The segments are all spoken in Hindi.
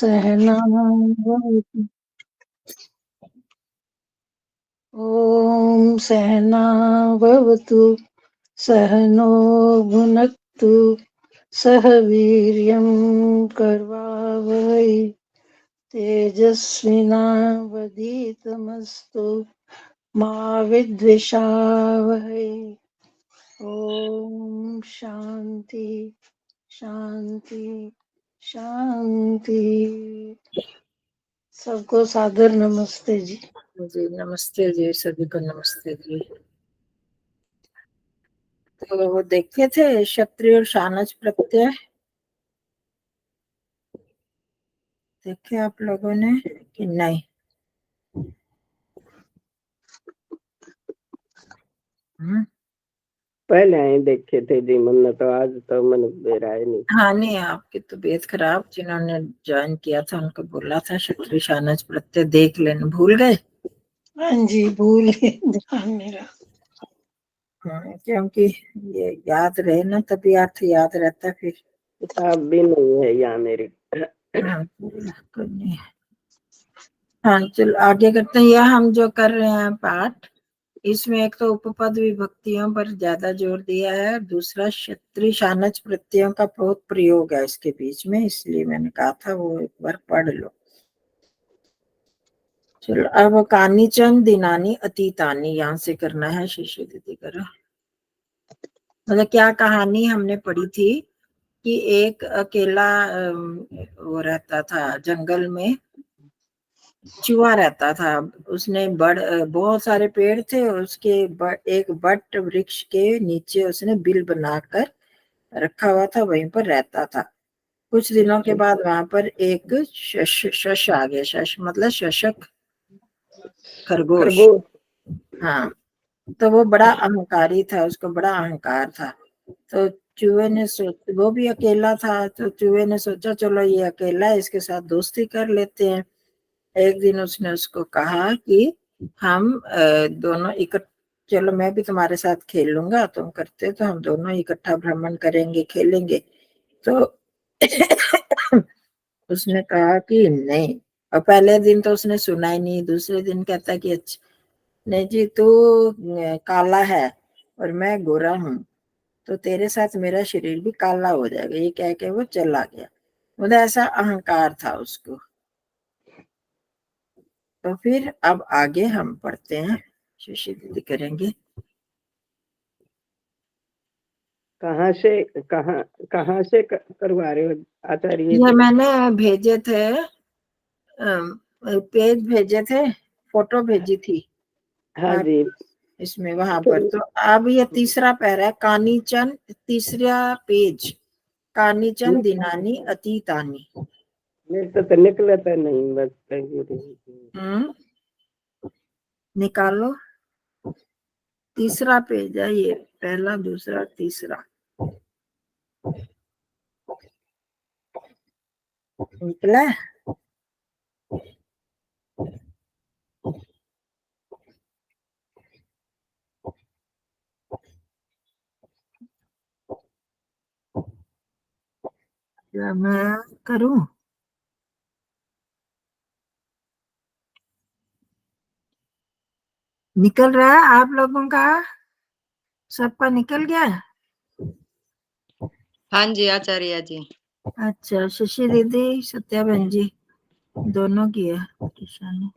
सहना भवतु। ॐ सहना भवतु सहनो भुनक्तु सह वीर्यं करवावहै तेजस्विनावधीतमस्तु मा विद्विषावहै। ओम शांति शांति शांति। सबको सादर नमस्ते जी। जी नमस्ते जी, सभी को नमस्ते जी। तो वो देखे थे क्षत्रिय और शानच प्रत्यय, देखे आप लोगों ने कि नहीं? पहले आए देखे थे जी, मन तो आज तो मन बेरा है नहीं। हाँ नहीं, आपकी तबीयत खराब, जिन्होंने ज्वाइन किया था उनको बोला था क्षत्रिय शानच प्रत्यय देख लेना, भूल गए? हाँ जी, भूल गए ध्यान मेरा। क्योंकि ये याद रहे ना, तभी अर्थ याद रहता फिर। किताब भी नहीं है यहाँ मेरी। हाँ कोई नहीं। हाँ चलो आगे करते हैं। यह हम जो कर रहे हैं पाठ, इसमें एक तो उपपद विभक्तियों पर ज्यादा जोर दिया है, दूसरा क्षत्रिय शानच प्रत्ययों का बहुत प्रयोग है इसके बीच में, इसलिए मैंने कहा था वो एक बार पढ़ लो। चलो अब कानीचन दिनानी अतीतानी यहाँ से करना है। शिष्य दीदी करो। मतलब क्या कहानी हमने पढ़ी थी कि एक अकेला वो रहता था जंगल में, चूहा रहता था। उसने बहुत सारे पेड़ थे, उसके एक बट वृक्ष के नीचे उसने बिल बनाकर रखा हुआ था, वहीं पर रहता था। कुछ दिनों के बाद वहां पर एक शश आ गया। शश मतलब शशक, खरगोश। हाँ, तो वो बड़ा अहंकारी था, उसको बड़ा अहंकार था। तो चूहे ने वो भी अकेला था, तो चूहे ने सोचा चलो ये अकेला है, इसके साथ दोस्ती कर लेते हैं। एक दिन उसने उसको कहा कि हम दोनों चलो मैं भी तुम्हारे साथ खेल लूंगा, तुम करते तो हम दोनों इकट्ठा भ्रमण करेंगे, खेलेंगे। तो उसने कहा कि नहीं। और पहले दिन तो उसने सुना ही नहीं। दूसरे दिन कहता कि अच्छा नहीं जी, तू काला है और मैं गोरा हूँ, तो तेरे साथ मेरा शरीर भी काला हो जाएगा। ये कह के वो चला गया। मतलब ऐसा अहंकार था उसको। तो फिर अब आगे हम पढ़ते हैं, शिशि दीदी करेंगे। कहाँ से करवा रहे हो आचार्य ये जी? मैंने भेजे थे, पेज भेजे थे, फोटो भेजी थी। हाँ जी। इसमें वहां पर तो अब ये तीसरा पैरा है, कानीचन, तीसरा पेज, कानीचन दिनानी अतीतानी। मेरे तो निकला था नहीं, बस निकालो। तीसरा पेज है ये, पहला दूसरा तीसरा निकला। क्या मैं करूं? निकल रहा है आप लोगों का? सबका निकल गया? हाँ जी आचार्य जी। अच्छा, शशि दीदी, सत्या बहन जी, दोनों की है।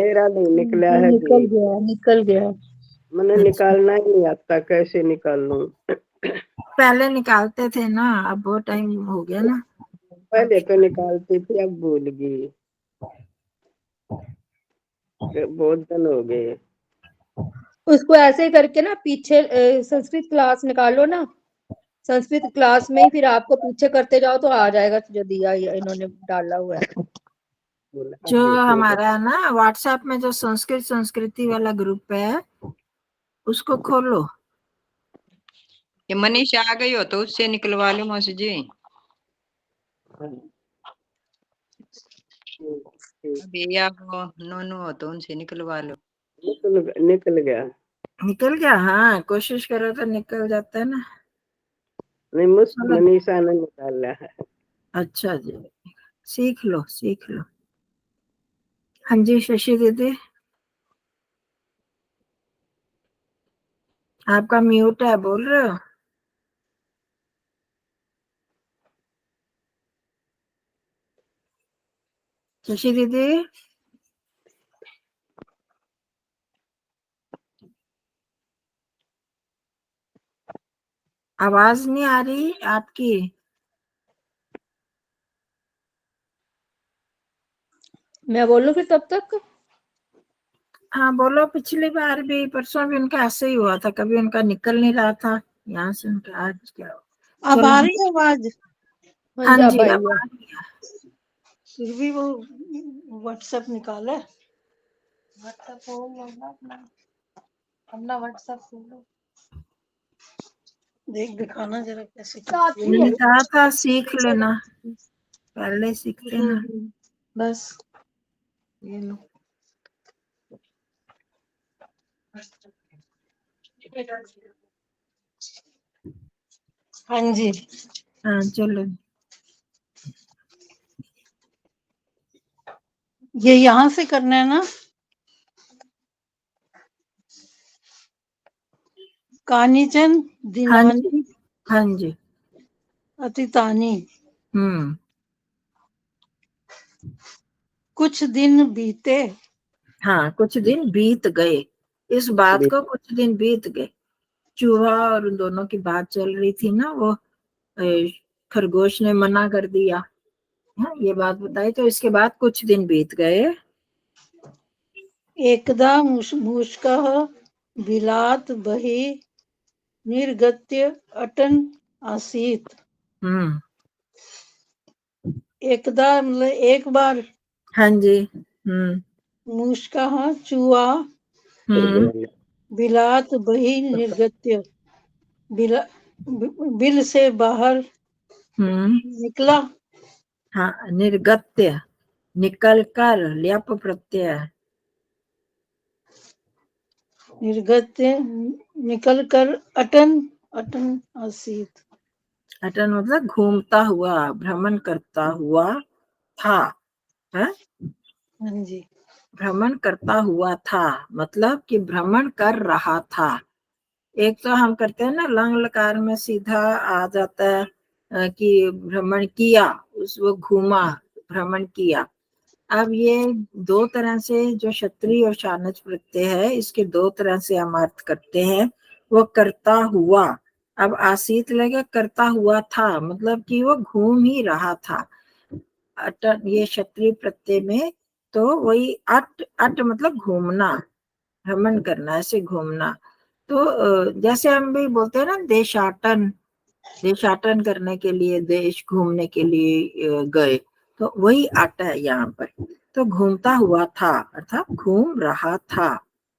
मेरा नहीं निकला है। निकल गया, निकल गया। मैंने निकालना ही नहीं आता, कैसे निकाल लूं? पहले निकालते थे ना, अब बहुत टाइम हो गया ना। पहले तो निकालती थी, अब भूल गई, बहुत दिन हो गए। उसको ऐसे करके ना पीछे संस्कृत क्लास निकालो ना, संस्कृत क्लास में ही फिर आपको पीछे करते जाओ तो आ जाएगा जो दिया इन्होंने डाला हुआ है। जो हमारा ना व्हाट्सएप में जो संस्कृति वाला ग्रुप है, उसको खोलो। ये मनीष आ गई हो तो उससे निकलवा लो मौसी जी। अभी आप नोनू हो तो उनसे निकलवा लो। निकल गया। निकल गया? हाँ, कोशिश करो तो निकल जाता है ना। नहीं, मनीषा ने निकाला है। अच्छा जी, सीख लो सीख लो। हाँ जी शशि दीदी, आपका म्यूट है, बोल रहे हो? शशि दीदी, आवाज नहीं आ रही आपकी। मैं बोलूं फिर तब तक? हाँ बोलो, पिछली बार भी परसों भी उनका ऐसे ही हुआ था, कभी उनका निकल नहीं रहा था यहाँ से उनका, आज क्या अब चलो। आ रही है आवाज? हाँ हाँ जी, अब जी आई अब है। आ रही है। फिर भी वो व्हाट्सएप निकाला। व्हाट्सएप अपना व्हाट्सएप खोलो, देख दिखाना जरा कैसे करती है। मैंने कहा था सीख लेना, पहले सीखते ना। बस ये लो। हाँ जी, हाँ चलो। ये यहाँ से करना है ना? कानीचन हाँ जी दिनानी हाँ जी। अतितानी, हम्म। कुछ दिन बीते। हाँ कुछ दिन बीत गए, इस बात को कुछ दिन बीत गए। चूहा और उन दोनों की बात चल रही थी ना, वो खरगोश ने मना कर दिया, हाँ ये बात बताई, तो इसके बाद कुछ दिन बीत गए। एकदा मूषकः बिलात बहि निर्गत्य अटन आसीत। हम्म। एकदा मतलब एक बार, हाँ जी। मूषकः चूहा, हम्म। बिलात बहि निर्गत्य, बिला बिल से बाहर हम्म। निकला। हाँ निर्गत्य, निकल कर, ल्यप प्रत्यय। निर्गत्य निकल कर अटन अटन आसीत। अटन मतलब घूमता हुआ, भ्रमण करता हुआ था, है? हाँ जी, भ्रमण करता हुआ था मतलब कि भ्रमण कर रहा था। एक तो हम करते हैं ना लंग लकार में सीधा आ जाता है कि भ्रमण किया, उस वो घूमा, भ्रमण किया। अब ये दो तरह से जो क्षत्रिय और शानच प्रत्यय है, इसके दो तरह से हम अर्थ करते हैं। वो करता हुआ, अब आसीत लगे, करता हुआ था मतलब कि वो घूम ही रहा था। अट ये क्षत्रिय प्रत्यय में तो वही अट, अट मतलब घूमना, भ्रमण करना, ऐसे घूमना। तो जैसे हम भी बोलते हैं ना देशाटन, देशाटन करने के लिए, देश घूमने के लिए गए, तो वही अट है यहाँ पर। तो घूमता हुआ था अर्थात घूम रहा था।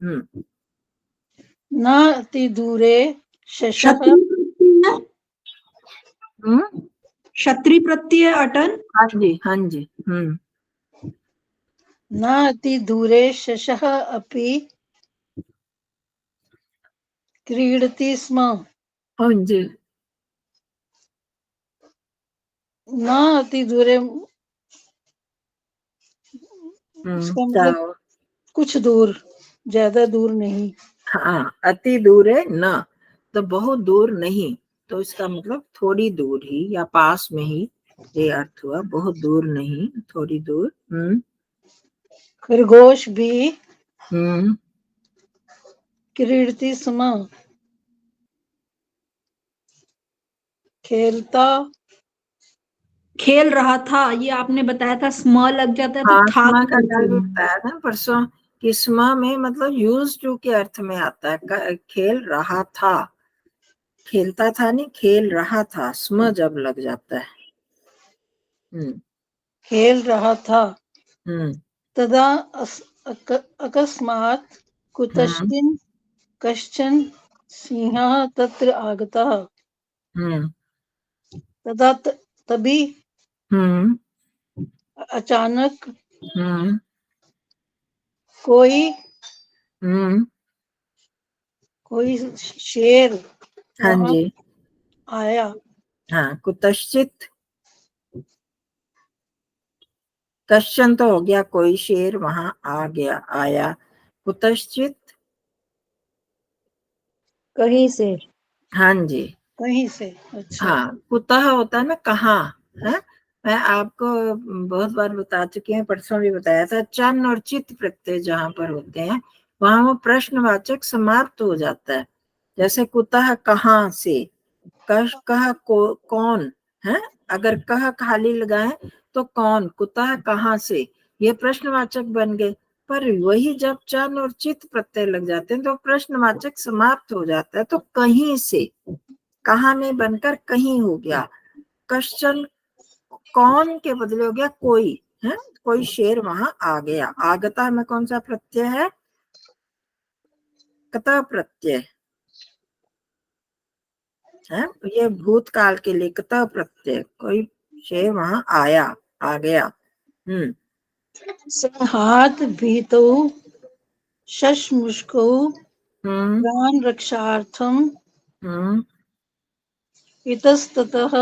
न अति दूरे शशः। क्षत्रिय प्रत्यय है, हम्म। क्षत्रिय प्रत्यय अटन। हाँ जी हाँ जी। न अति दूरे शशः अपि क्रीडति स्म। हाँ जी। न अति दूरे, इसका क्या मतलब हो? कुछ दूर, ज्यादा दूर नहीं। हाँ अति दूर है न, तो बहुत दूर नहीं, तो इसका मतलब थोड़ी दूर ही या पास में ही, ये अर्थ हुआ, बहुत दूर नहीं, थोड़ी दूर। खरगोश भी हम्म। क्रीडति स्म, खेलता। खेल रहा था, ये आपने बताया था, स्म लग जाता है तो हाँ था स्मा को का कल भी बोलते हैं। बताया था परसों कि स्मा में मतलब यूज टू के अर्थ में आता है। खेल रहा था, खेलता था नहीं, खेल रहा था, स्म जब लग जाता है। खेल रहा था। हम्म। तदा अकस्मात् हम्म। कुतश्चिन् कश्चन सिंहः तत्र आगतः। हम्म। तदा तभी हम्म। अचानक हम्म। कोई हम्म। कोई शेर हाँ वहां जी। आया। हाँ कुतश्चित, कश्चन तो हो गया कोई शेर वहां आ गया आया, कुतश्चित कहीं से। हाँ जी कहीं से। अच्छा। हाँ, कुतः होता है ना कहाँ है। मैं आपको बहुत बार बता चुकी हूँ, परसों भी बताया था, चन और चित प्रत्यय जहां पर होते हैं वहां वो प्रश्नवाचक समाप्त हो जाता है। जैसे कुतः कहाँ से, कह कौन है, अगर कह खाली लगाए तो कौन, कुतः कहाँ से, ये प्रश्नवाचक बन गए। पर वही जब चन और चित प्रत्यय लग जाते हैं तो प्रश्नवाचक समाप्त हो जाता है। तो कहीं से, कहाँ में बनकर कहीं हो गया। क्वेश्चन कौन के बदले हो गया कोई है, कोई शेर वहां आ गया। आगता में कौन सा प्रत्यय है, कतः प्रत्यय है, ये भूतकाल के लिए कतः प्रत्यय, कोई शेर वहां आया आ गया। सिंहात भीतौ शशमुष्कौ हम्म प्राण रक्षार्थम हम्म इतस्ततः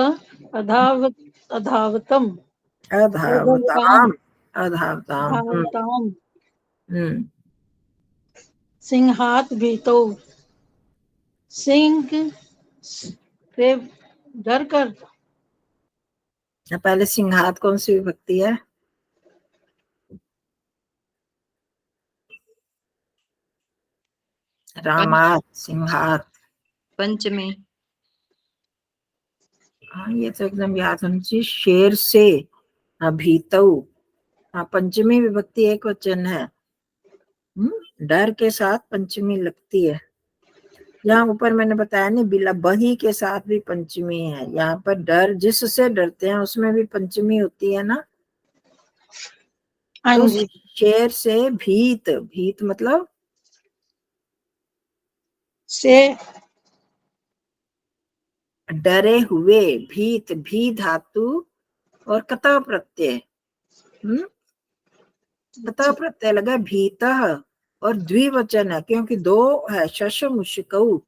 अधावतम अधावताम अधावताम अधावताम हम्म सिंहात भीतौ, सिंह से डर कर। पहले सिंहात कौन सी विभक्ति है, रामात सिंहात। पंचमी। हाँ ये तो एकदम याद होनी चाहिए, शेर से भीतऊ। हाँ पंचमी विभक्ति एक वचन है। डर के साथ पंचमी लगती है। यहाँ ऊपर मैंने बताया नहीं, बिला बही के साथ भी पंचमी है। यहाँ पर डर, जिससे डरते हैं उसमें भी पंचमी होती है ना। हाँ तो जी। शेर से भीत, भीत मतलब से डरे हुए, भीत भी धातु और कतः प्रत्यय। कतः प्रत्यय लगा भीतः, और द्विवचन है क्योंकि दो है, शश मुशकऊ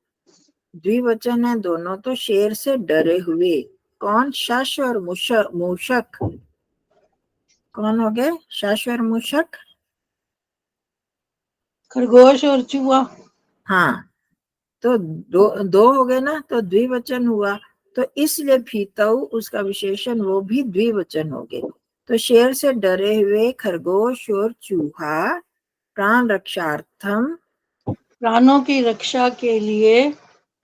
द्विवचन है दोनों। तो शेर से डरे हुए कौन, शश और मूषक कौन हो गए, शश और मूषक। खरगोश और चूहा। हाँ तो दो हो गए ना, तो द्विवचन हुआ। तो इसलिए भीतऊ उसका विशेषण वो भी द्विवचन हो गए। तो शेर से डरे हुए खरगोश और चूहा प्राण रक्षार्थम, प्राणों की रक्षा के लिए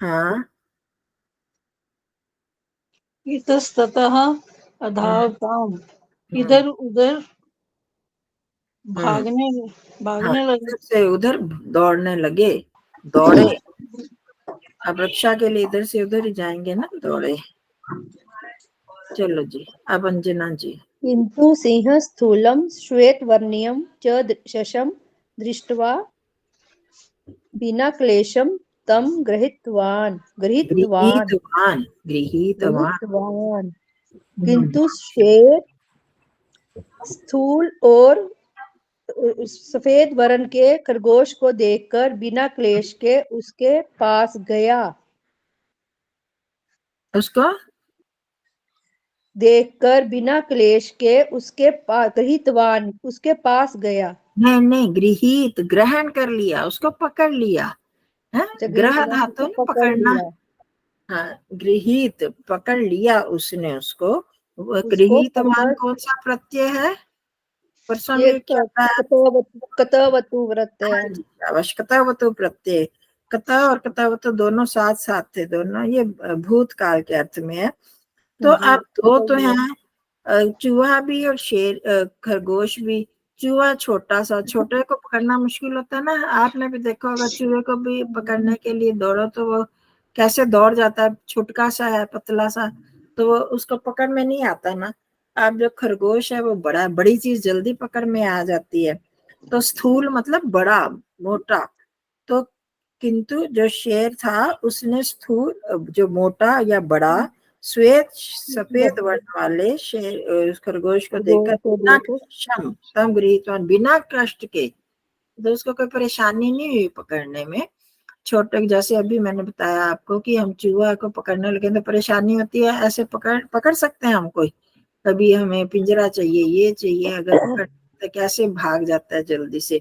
हाँ इतस्ततः अधावताम, इधर उधर भागने हाँ भागने लगे। इधर से उधर दौड़ने लगे, दौड़े। अब रक्षा के लिए इधर से उधर ही जाएंगे ना, दौड़े। चलो जी, अब अंजना जी। किंतु सिंह स्थूलम श्वेतवर्णीयम च शशम दृष्ट्वा बिना क्लेशम तम गृहीतवान गृहीतवान गृहीतवान गृहीतवान गृहीतवान। किंतु शेर स्थूल और सफेद वर्ण के खरगोश को देखकर बिना क्लेश के उसके पास गया। उसको देखकर बिना क्लेश के उसके पास, गृहीतवान उसके पास गया। नहीं नहीं, गृहीत ग्रहण कर लिया, उसको पकड़ लिया है। ग्रह गृहीतवान धातु को नहीं पकड़ पकड़ना। लिया, हाँ गृहीत पकड़ लिया उसने उसको। वो उसको गृहीतवान पकड़। कौन सा प्रत्यय है, परसों ये भी क्या था। कतवतु व्रत है। हाँ जी, आवश्यकतावतो प्रत्यय, कथा और कथावतो दोनों साथ साथ थे, दोनों ये भूतकाल के अर्थ में है। तो जी अब दो तो सही है। हैं, चूहा भी और शेर, खरगोश भी। चूहा छोटा सा, छोटे को पकड़ना मुश्किल होता है ना। आपने भी देखा होगा, चूहे को भी पकड़ने के लिए दौड़ो तो वो कैसे दौड़ जाता है, छुटका सा है, पतला सा, तो वो उसको पकड़ में नहीं आता ना। अब जो खरगोश है वो बड़ा, बड़ी चीज जल्दी पकड़ में आ जाती है। तो स्थूल मतलब बड़ा, मोटा। तो किंतु जो शेर था उसने स्थूल, जो मोटा या बड़ा श्वेत सफेद वर्ण वाले शेर, खरगोश को देखकर खरगोश को बिना देखो। क्षम तम गृहीतवान, बिना कष्ट के, तो उसको कोई परेशानी नहीं हुई पकड़ने में। छोटे, जैसे अभी मैंने बताया आपको कि हम चूहा को पकड़ने लगे तो परेशानी होती है, ऐसे पकड़ सकते हैं हम कोई, कभी हमें पिंजरा चाहिए, ये चाहिए, अगर पकड़ तो कैसे भाग जाता है जल्दी से।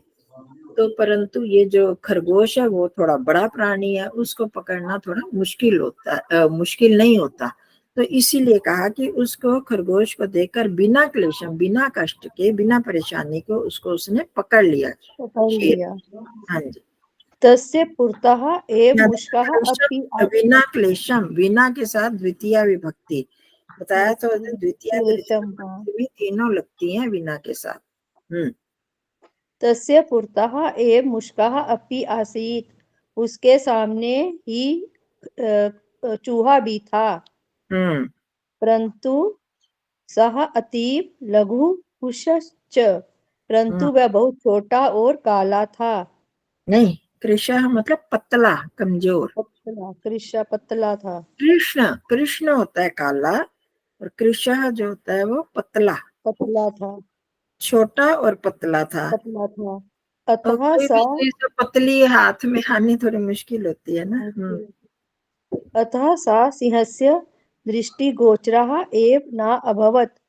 तो परंतु ये जो खरगोश है वो थोड़ा बड़ा प्राणी है, उसको पकड़ना थोड़ा मुश्किल होता है, मुश्किल नहीं होता। तो इसीलिए कहा कि उसको, खरगोश को देखकर बिना क्लेशम, बिना कष्ट के, बिना परेशानी को उसको उसने पकड़ लिया पकड़ शेर। लिया। हाँ जी। तस्य पुरतः एव मुष्कः अपि बिना क्लेशम, बिना के साथ द्वितीय विभक्ति बताया, तो द्वितीय क्लेशम, हाँ। भी तीनों लगती हैं बिना के साथ। तस्य पुरतः एव मुष्कः अपि आसीत्, उसके सामने ही चूहा भी था, परंतु सः अतीव लघु कुशश्च, परंतु वह बहुत छोटा और काला था। नहीं, कृष्ण मतलब पतला, कमजोर। पतला, कृष्ण पतला था। कृष्ण, कृष्ण होता है काला, और कृष्ण जो होता है वो पतला, पतला था, छोटा और पतला था। पतला था। और अतः कोई सा भी चीज जो पतली हाथ में आनी थोड़ी मुश्किल होती है ना। अतः सा सिंहस्य दृष्टिगोचरः एव न अभवत्,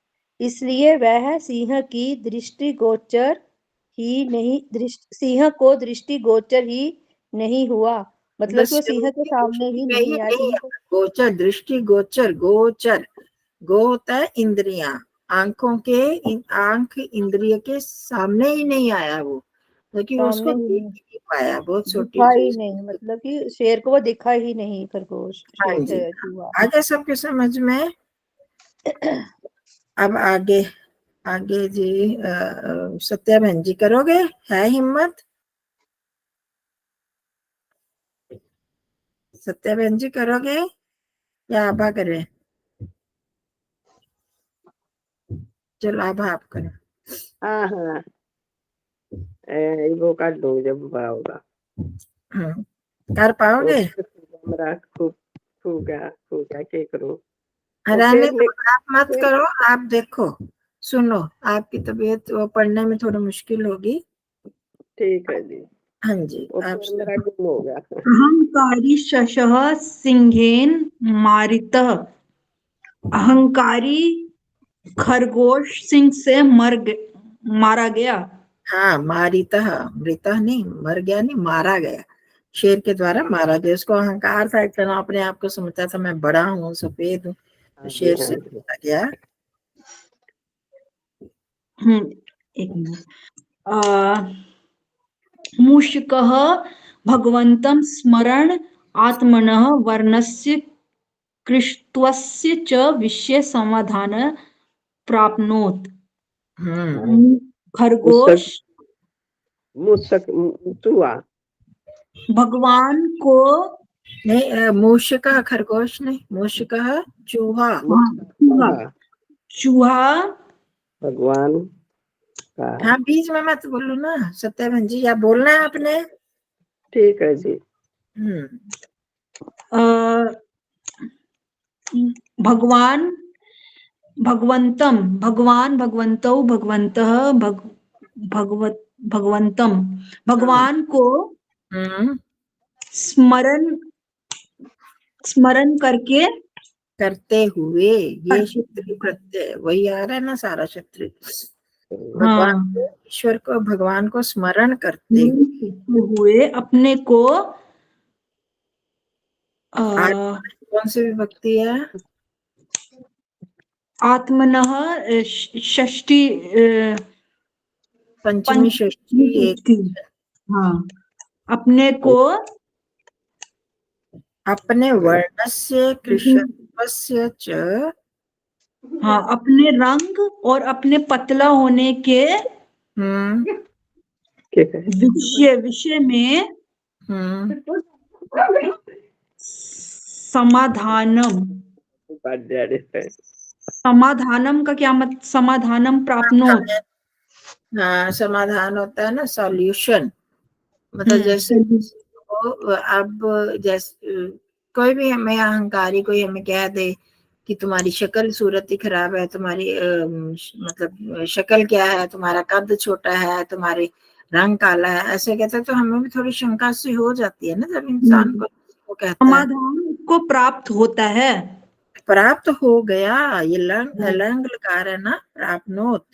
इसलिए वह सिंह की दृष्टिगोचर ही नहीं, सिंह को दृष्टिगोचर ही नहीं हुआ। मतलब कि वो सिंह के सामने ही नहीं आया। सिंह को गोचर, दृष्टि गोचर, गोचर, गो होता है इंद्रियां, आंखों के, आंख इंद्रिय के सामने ही नहीं आया वो, क्योंकि उसको सामने ही देख नहीं पाया, बहुत छोटी दिखा ही चीज। नहीं, मतलब कि शेर को वो दिखा ही नहीं, खरगोश, हाँ जी, चूहा। आगे सबके समझ में। अब आगे, आगे जी सत्या बहन जी करोगे, है हिम्मत? सत्या बहन जी करोगे या आभा करे? चलो आभा आप करो। हाँ हाँ, वो कर दो जब होगा। कर पाओगे? हमरा खूब खूगा क्या करूं। रहने दो, आप मत करो, आप देखो, सुनो, आपकी तबीयत वो पढ़ने में थोड़ी मुश्किल होगी। ठीक है जी। हाँ जी, आप मेरा गुम हो गया। अहंकारी शशः सिंहेन मारितः, अहंकारी खरगोश सिंह से मारा गया। हाँ, मारितः, मृतः नहीं, मर गया नहीं, मारा गया, शेर के द्वारा मारा गया। उसको अहंकार था, इतना अपने आप को समझता था मैं बड़ा हूँ, सफेद हूँ, तो शेर से मारा गया। एक मिनट। मूषिकः भगवन्तं स्मरन् आत्मनः वर्णस्य कृष्टस्य च विषये समाधान प्राप्नोत्। खरगोश चूहा भगवान को, नहीं, मूषिका खरगोश नहीं, मूषिका चूहा। चूहा भगवान का। हाँ, बीच में मत बोलो ना सत्यवन जी, या बोलना है आपने। ठीक है जी। भगवान भगवंतम, भगवान भगवंतौ, भगवंतः भगवंतम, भगवान को स्मरण स्मरण करके, करते हुए, ये क्षत्रिय प्रत्यय वही आ रहा है ना, सारा क्षत्रिय। भगवान को, ईश्वर को, भगवान को स्मरण करते हुए अपने को, कौन सी विभक्ति है? आत्मनः षष्ठी, पंचमी षष्ठी एक। हाँ, अपने को, अपने वर्णस्य कृष्णत्वस्य च, हाँ, अपने रंग और अपने पतला होने के विषय में समाधानम, समाधानम का क्या मत, समाधानम प्राप्नोत। हाँ, समाधान होता है ना, सॉल्यूशन, मतलब जैसे अब जैसे कोई भी हमें अहंकारी कोई हमें कह दे कि तुम्हारी शक्ल सूरत ही खराब है, तुम्हारी मतलब शक्ल क्या है, तुम्हारा कद छोटा है, तुम्हारे रंग काला है, ऐसे कहते हैं, तो हमें भी थोड़ी शंका सी हो जाती है ना, जब इंसान को कहता है। समाधान को प्राप्त होता है, प्राप्त हो गया, ये लंग लंग लगा रहा है ना, प्राप्नोत,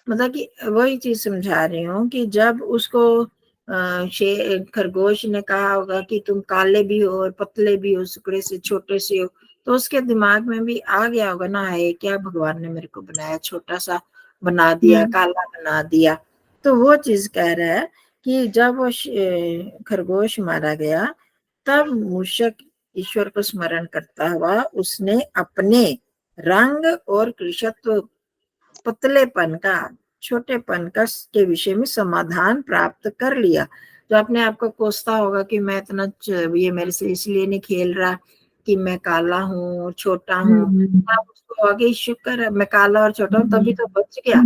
मतलब कि वही चीज समझा रही हूँ कि जब उसको खरगोश ने कहा होगा कि तुम काले भी हो और पतले भी हो, सुकड़े से छोटे से हो, तो उसके दिमाग में भी आ गया होगा ना, है क्या भगवान ने मेरे को बनाया, छोटा सा बना दिया, काला बना दिया। तो वो चीज कह रहा है कि जब वो खरगोश मारा गया तब मूषक ईश्वर को स्मरण करता हुआ उसने अपने रंग और कृशत्व, पतलेपन का, छोटेपन का के विषय में समाधान प्राप्त कर लिया। जो अपने आप को कोसता होगा कि मैं इतना ये मेरे से इसलिए नहीं खेल रहा कि मैं काला हूँ, छोटा हूँ, अब उसको आगे शुक्र है मैं काला और छोटा हूँ तभी तो बच गया।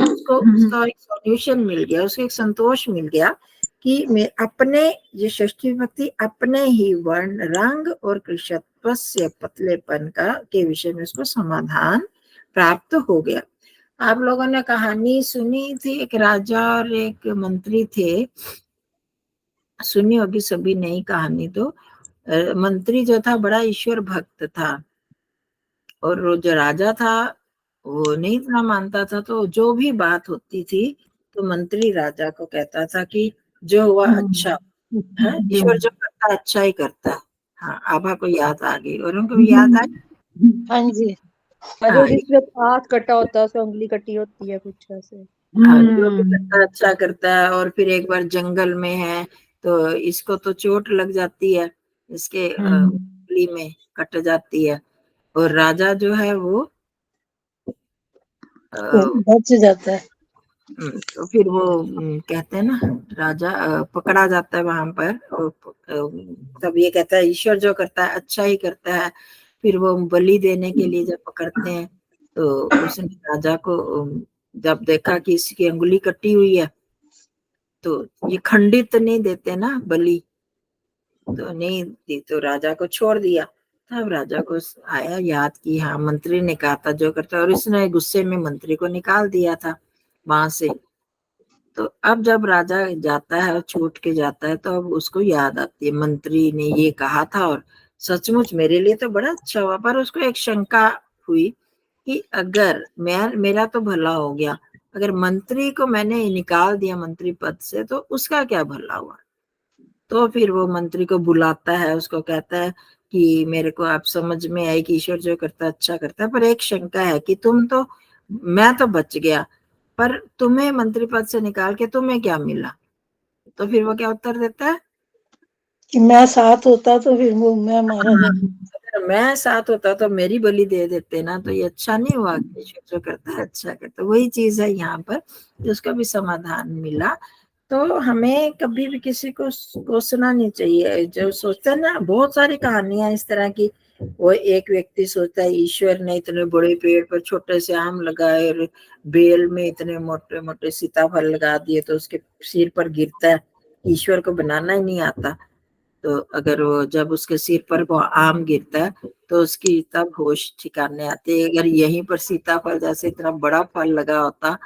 उसको उसका एक सॉल्यूशन मिल गया, उसको एक संतोष मिल गया कि मैं अपने, ये षष्ठी विभक्ति, अपने ही वर्ण, रंग और कृशत्व से पतलेपन का के विषय में उसको समाधान प्राप्त हो गया। आप लोगों ने कहानी सुनी थी, एक राजा और एक मंत्री थे, सुनी होगी सभी, नई कहानी। तो मंत्री जो था बड़ा ईश्वर भक्त था और जो राजा था वो नहीं इतना मानता था। तो जो भी बात होती थी तो मंत्री राजा को कहता था कि जो हुआ अच्छा है, ईश्वर जो करता है अच्छा ही करता है। हाँ, आभा को याद आ गई और उनको भी याद आई। हाँ जी। अरे हाँ, जिसमें हाथ कटा होता है, उसमें उंगली कटी होती है, कुछ ऐसे। हाँ, जो भी करता है अच्छा करता है। और फिर एक बार जंगल में है तो इसको तो चोट लग जाती है, इसके उंगली में कट जाती है और राजा जो है वो बच जाता है। तो फिर वो कहते हैं ना, राजा पकड़ा जाता है वहां पर और तब ये कहता है ईश्वर जो करता है अच्छा ही करता है। फिर वो बलि देने के लिए जब पकड़ते हैं तो उसने राजा को जब देखा कि इसकी अंगुली कटी हुई है तो ये खंडित नहीं देते ना बलि, तो नहीं दी तो राजा को छोड़ दिया। तब राजा को आया याद कि हाँ मंत्री ने कहा था जो करता, और इसने गुस्से में मंत्री को निकाल दिया था वहां से। तो अब जब राजा जाता है और छूट के जाता है तो अब उसको याद आती है मंत्री ने ये कहा था और सचमुच मेरे लिए तो बड़ा अच्छा हुआ। पर उसको एक शंका हुई कि अगर मेरा तो भला हो गया, अगर मंत्री को मैंने निकाल दिया मंत्री पद से तो उसका क्या भला हुआ। तो फिर वो मंत्री को बुलाता है, उसको कहता है कि मेरे को आप समझ में आई कि ईश्वर जो करता है अच्छा करता है, पर एक शंका है कि तुम तो, मैं तो बच गया पर तुम्हें मंत्री पद से निकाल के तुम्हें क्या मिला। तो फिर वो क्या उत्तर देता है कि मैं साथ होता तो फिर वो मैं मारा जाता। अगर मैं साथ होता तो मेरी बलि दे देते ना, तो ये अच्छा नहीं हुआ। ईश्वर जो करता है अच्छा करता है, वही चीज है यहाँ पर, उसका भी समाधान मिला। तो हमें कभी भी किसी को कोसना नहीं चाहिए। जो सोचते हैं ना, बहुत सारी कहानियां इस तरह की, वो एक व्यक्ति सोचता है ईश्वर ने इतने बड़े पेड़ पर छोटे से आम लगाए और बेल में इतने मोटे मोटे सीताफल लगा दिए तो उसके सिर पर गिरता है, ईश्वर को बनाना ही नहीं आता। तो अगर वो जब उसके सिर पर वो आम गिरता है तो उसकी तब होश ठिकाने आती है। अगर यहीं पर सीताफल जैसे इतना बड़ा फल लगा होता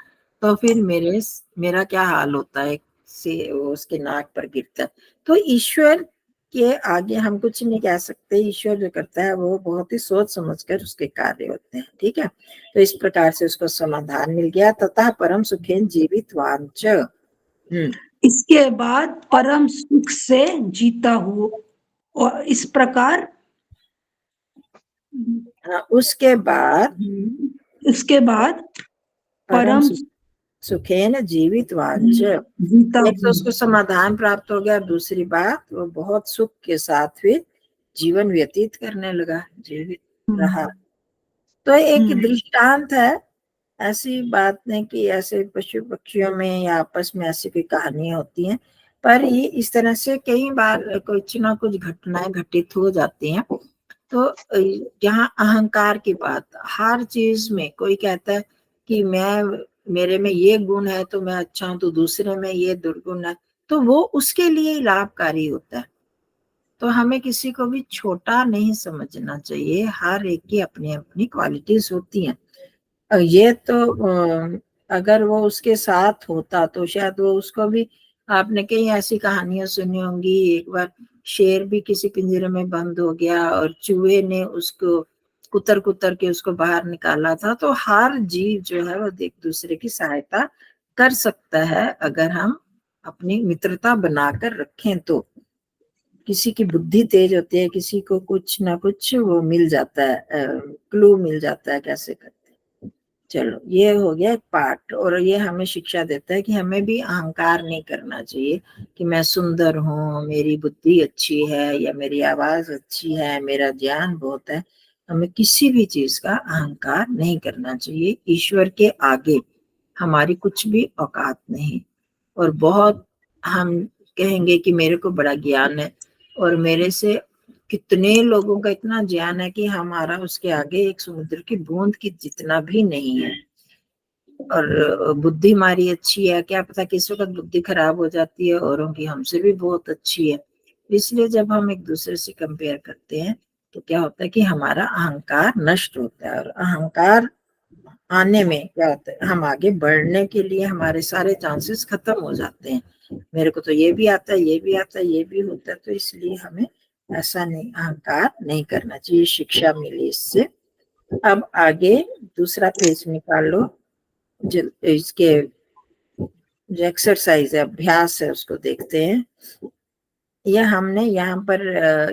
तो फिर मेरा क्या हाल होता है, से वो उसके नाक पर गिरता है। तो ईश्वर के आगे हम कुछ नहीं कह सकते। ईश्वर जो करता है वो बहुत ही सोच समझकर उसके कार्य होते हैं। ठीक है, तो इस प्रकार से उसको समाधान मिल गया। तथा परम सुखेन जीवित वांच। इसके बाद परम सुख से जीता हुआ, और इस प्रकार उसके बाद परम परम सुखेन जीवित वांच, जीता एक तो उसको समाधान प्राप्त हो गया, दूसरी बात वो बहुत सुख के साथ फिर जीवन व्यतीत करने लगा, जीवित रहा। तो एक दृष्टांत है, ऐसी बात नहीं कि ऐसे पशु पक्षियों में या आपस में ऐसी कोई कहानियां होती हैं, पर ये इस तरह से कई बार कुछ ना कुछ घटनाएं घटित हो जाती हैं। तो यहाँ अहंकार की बात, हर चीज में कोई कहता है कि मेरे में ये गुण है तो मैं अच्छा हूं, तो दूसरे में ये दुर्गुण है, तो वो उसके लिए ही लाभकारी होता है। तो हमें किसी को भी छोटा नहीं समझना चाहिए, हर एक की अपनी अपनी क्वालिटीज होती हैं। ये तो अगर वो उसके साथ होता तो शायद वो उसको भी, आपने कई ऐसी कहानियां सुनी होंगी। एक बार शेर भी किसी पिंजरे में बंद हो गया और चूहे ने उसको कुतर कुतर के उसको बाहर निकाला था। तो हर जीव जो है वो एक दूसरे की सहायता कर सकता है अगर हम अपनी मित्रता बनाकर रखें। तो किसी की बुद्धि तेज होती है, किसी को कुछ ना कुछ वो मिल जाता है, क्लू मिल जाता है कैसे करते हैं। चलो ये हो गया एक पार्ट। और ये हमें शिक्षा देता है कि हमें भी अहंकार नहीं करना चाहिए कि मैं सुंदर हूँ, मेरी बुद्धि अच्छी है, या मेरी आवाज अच्छी है, मेरा ज्ञान बहुत है। हमें किसी भी चीज का अहंकार नहीं करना चाहिए। ईश्वर के आगे हमारी कुछ भी औकात नहीं। और बहुत हम कहेंगे कि मेरे को बड़ा ज्ञान है, और मेरे से कितने लोगों का इतना ज्ञान है कि हमारा उसके आगे एक समुद्र की बूंद की जितना भी नहीं है। और बुद्धि हमारी अच्छी है, क्या पता किस वक्त बुद्धि खराब हो जाती है, औरों की हमसे भी बहुत अच्छी है। इसलिए जब हम एक दूसरे से कंपेयर करते हैं तो क्या होता है कि हमारा अहंकार नष्ट होता है। और अहंकार आने में क्या होता है, हम आगे बढ़ने के लिए हमारे सारे चांसेस खत्म हो जाते हैं। मेरे को तो ये भी आता है, ये भी आता है, ये भी होता है। तो इसलिए हमें ऐसा नहीं, अहंकार नहीं करना चाहिए। शिक्षा मिली इससे। अब आगे दूसरा पेज निकाल लो। इसके जो एक्सरसाइज है, अभ्यास है, उसको देखते हैं। यह हमने यहाँ पर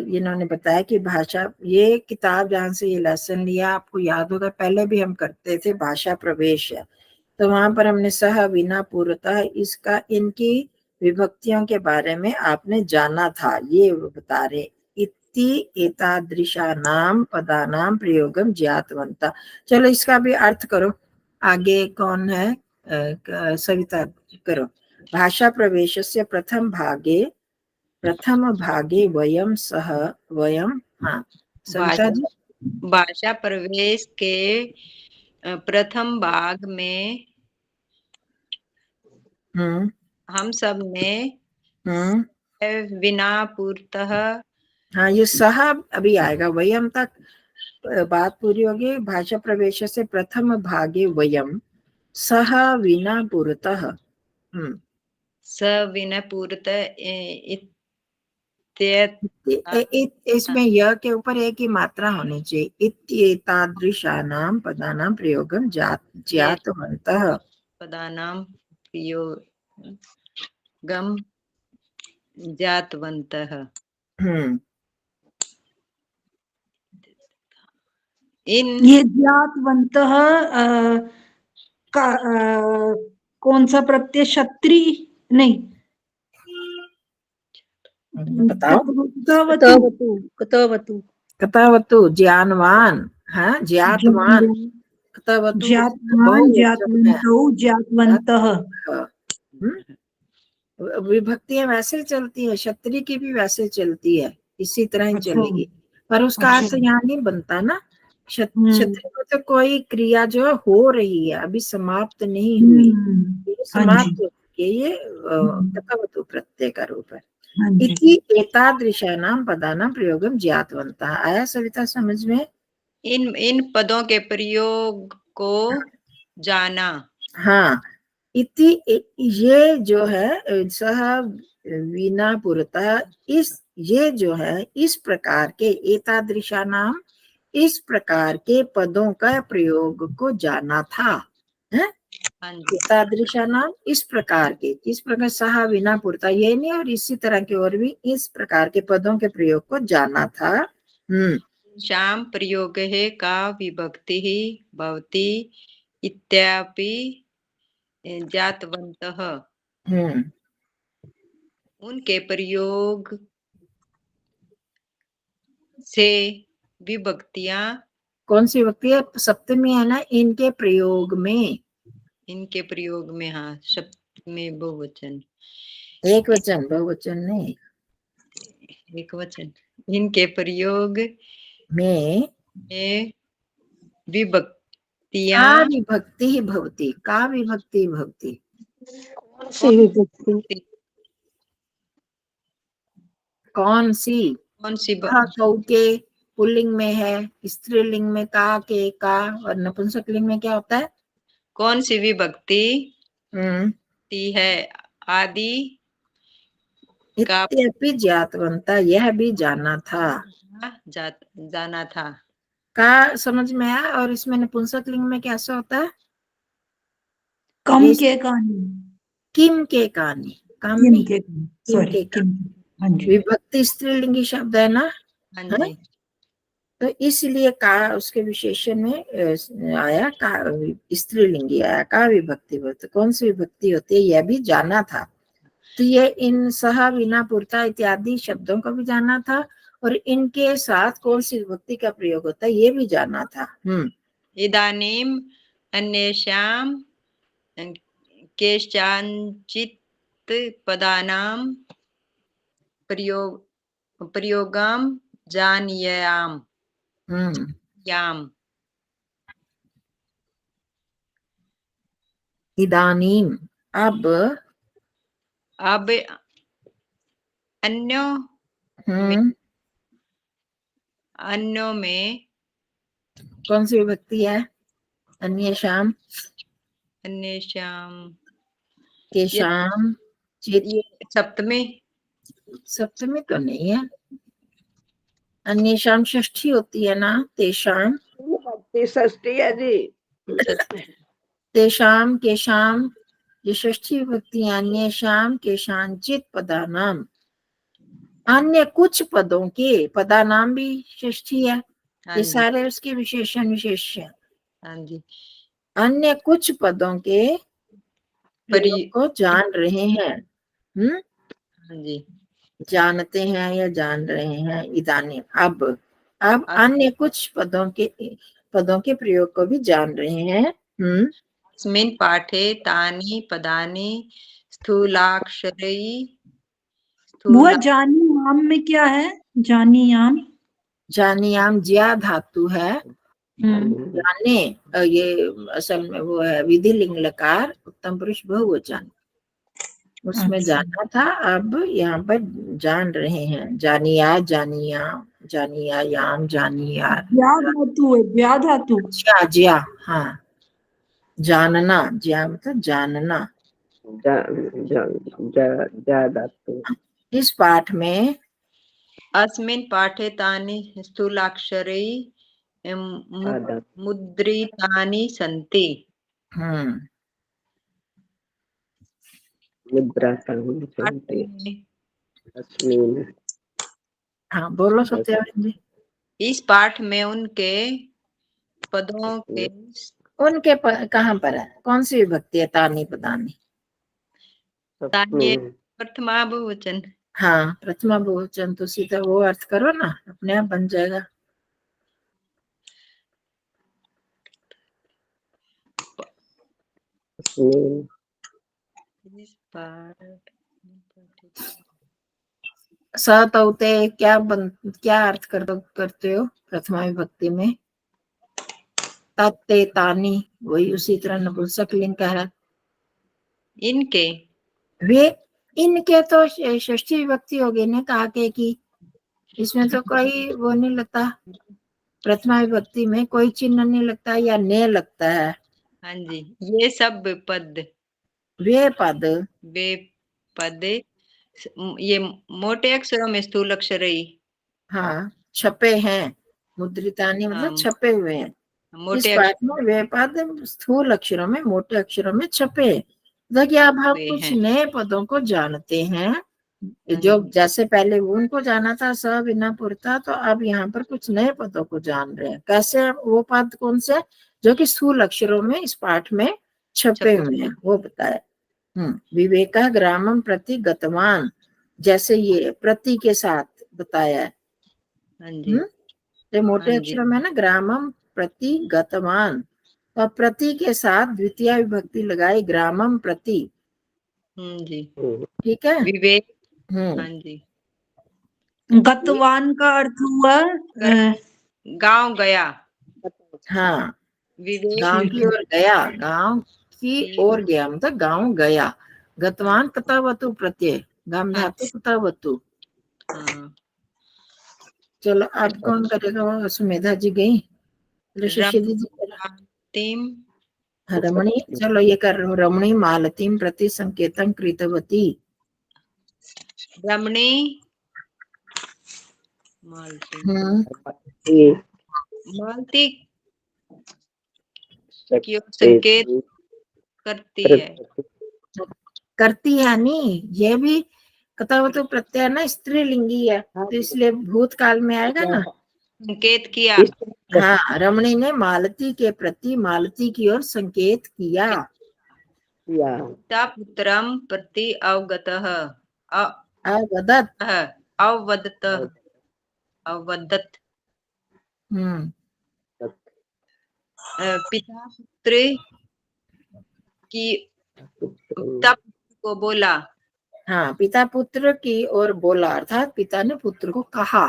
इन्होंने बताया कि भाषा, ये किताब जहाँ से ये लेसन लिया आपको याद होगा, पहले भी हम करते थे, भाषा प्रवेश है। तो वहां पर हमने सह विना पूर्वतः, इसका इनकी विभक्तियों के बारे में आपने जाना था। ये बता रहे इति एतादृशानाम पदानाम प्रयोगम ज्ञातवंता। चलो इसका भी अर्थ करो। आगे कौन है? सविता करो। भाषा प्रवेशस्य प्रथम भागे वयम सह वयम। हाँ सविता जी। भाषा प्रवेश के प्रथम भाग में हम सब ने विना पूर्तः, हाँ ये सह अभी आएगा, वयम तक बात पूरी होगी। भाषा प्रवेश से प्रथम भागे वयम सह विना पुरतः। स विना पूर्तः इसमें यह के ऊपर एक ही मात्रा होनी चाहिए। इत्येतादृशानाम पदानाम प्रयोगम ज्ञातवन्तः। पदानाम प्रयोगम ज्ञातवन्तः। ये ज्ञातवन्तः का कौन सा प्रत्यय? क्षत्रि नहीं, बताओ। कतवतु ज्ञानवान, हाँ ज्ञातवान। कतवतु ज्ञातवन्तः। विभक्तियां वैसे चलती है, क्षत्रिय की भी वैसे चलती है, इसी तरह ही अच्छा। चलेगी। पर उसका अर्थ यहाँ नहीं बनता ना। क्षत्रिय को तो कोई क्रिया जो हो रही है, अभी समाप्त नहीं हुई, समाप्त हो चुकी है। ये कतवतु प्रत्यय का रूप है। इति एतादृशानाम पदानाम प्रयोगम ज्ञातवन्तः। आया सविता समझ में? इन पदों के प्रयोग को जाना। हाँ, इति ये जो है सह विना पुरतः, इस ये जो है इस प्रकार के एतादृशानाम, इस प्रकार के पदों का प्रयोग को जाना था। है एतादृशानाम इस प्रकार के, इस प्रकार सह विना पुरतः ये नहीं, और इसी तरह के और भी इस प्रकार के पदों के प्रयोग को जाना था। शाम प्रयोग है का विभक्ति ही भवति इत्यापि ज्ञातवन्तः। उनके प्रयोग से विभक्तियां, कौन सी विभक्ति है? सप्तमी है ना। इनके प्रयोग में, इनके प्रयोग में, हाँ सप्तमी बहुवचन, एक वचन बहुवचन नहीं, एक वचन। इनके प्रयोग में विभक्तियां, विभक्ति ही भवती, का विभक्ति भवती, कौन सी विभक्ति? कौन सी? कौन सी कौ के पुल्लिंग में है, स्त्रीलिंग में का के का, और नपुंसकलिंग में क्या होता है? कौन सी विभक्ति है? आदि इत्यपि ज्ञातवन्ता, यह भी जाना था। जाना था। का समझ में आया? और इसमें नपुंसक लिंग में कैसा होता है? कम इस के कहानी, किम के कानी, काम किम नहीं, के, किम सॉरी के किम, हाँ जी, विभक्ति स्त्रीलिंगी शब्द है ना। हाँ हाँ? जी। तो इसलिए का उसके विशेषण में आया, का स्त्रीलिंगी आया, का विभक्ति बोलते। कौन सी विभक्ति होती है? यह भी जाना था। तो ये इन सह, विना, पुरता इत्यादि शब्दों को भी जाना था, और इनके साथ कौन सी विभक्ति का प्रयोग होता है ये भी जाना था। इदानीम अन्येषां केषाञ्चित् पदानां प्रयोगं जानीयाम्। इदानीम, अब अन्यों में कौन सी विभक्ति है? अन्येषाम, अन्येषां, केषाम, चित, ये सप्तमी। सप्तमी तो नहीं है। अन्येषाम षष्ठी होती है ना। तेषाम, षष्ठी है जी। तेषाम, केषाम, ये षष्ठी विभक्ति है। अन्येषाम केषांचित पदानाम, अन्य कुछ पदों के, पदानाम भी षष्ठी है। हाँ ये जी, सारे उसके विशेषण विशेष है। हाँ जी। अन्य कुछ पदों के प्रयोग को जान रहे हैं। हाँ जी। जानते हैं या जान रहे हैं। इदानीम, अब अन्य कुछ पदों के प्रयोग को भी जान रहे हैं। अस्मिन् पाठे तानि पदानि स्थूलाक्षरैः बुआ जानीयाम में क्या है? जानीयाम, जानियाम ज्या धातु है। जाने, ये असल में वो है विधि लिंग लकार, उत्तम पुरुष बहुवचन, उसमें अच्छा। जाना था। अब यहाँ पर जान रहे हैं। जानिया, जानिया, जानिया याम, जानिया, ज्या धातु है, ज्या धातु। ज्या, ज्या, हाँ, जानना, ज्या मतलब जानना। धातु। इस पाठ में अस्मिन् पाठे तानि स्थूलाक्षरैः मुद्रितानि सन्ति। मुद्रातानि सन्ति। अस्मिन्, हाँ बोलो सत्याग्रह जी। इस पाठ में उनके पदों के कहाँ पर है? कौन सी विभक्ति है? तानी पदानी। तानि प्रथमा बहुवचन। हाँ, प्रथमा बहुवचन, तो सीधा वो अर्थ करो ना, अपने आप बन जाएगा। सतौते क्या अर्थ करते हो प्रथमा विभक्ति में? तत्ते, तानी, वही उसी तरह नपुंसक लिंग का है। इनके, वे, इनके तो षष्ठी विभक्ति हो गई ना, कहा के की। इसमें तो कोई वो नहीं लगता, प्रथमा विभक्ति में कोई चिन्ह नहीं लगता या ने लगता है। हाँ जी, ये सब पद, वे पद ये मोटे अक्षरों में स्थूल अक्षर ही, हाँ, छपे हैं। मुद्रितानी मतलब छपे हुए हैं। इस पाठ में वे पद स्थूल अक्षरों में, मोटे अक्षरों में छपे। देखिए अब हम कुछ नए पदों को जानते हैं, जो जैसे पहले उनको जाना था स, विना, पुरता, तो अब यहाँ पर कुछ नए पदों को जान रहे हैं। कैसे? वो पद कौन से जो कि स्थूल अक्षरों में इस पाठ में छपे हुए हैं वो बताए। विवेक ग्रामम प्रति गतवान, जैसे ये प्रति के साथ बताया है। तो मोटे अक्षरों में ना, ग्रामम प्रति गतवान, तो प्रति के साथ द्वितीय विभक्ति लगाई, ग्रामम प्रति। ठीक है। विवेक, हाँ जी। गतवान का अर्थ हुआ गांव गया। हाँ, विवेक गांव की ओर गया, गांव की ओर गया मतलब गांव गया। गतवान कतावतु प्रत्यय, गाम धातु कतावतु। चलो अब कौन करेगा? सुमेधा जी गई, शिष्य दीदी। रमणी, चलो ये कर रहा हूँ। रमणी मालतीम प्रति संकेतम कृतवती। रमणी मालती ये मालती शक्ति की ओर संकेत करती है। करती है नहीं, ये भी कथा तो प्रत्यय ना स्त्रीलिंगी है, तो इसलिए भूतकाल में आएगा ना। संकेत किया। हाँ, रमणी ने मालती के प्रति मालती की ओर संकेत किया। या पुत्रम प्रति अवगतः अवदत। अवदत अवदत। पिता पुत्र की को बोला। हाँ, पिता पुत्र की ओर बोला, अर्थात पिता ने पुत्र को कहा।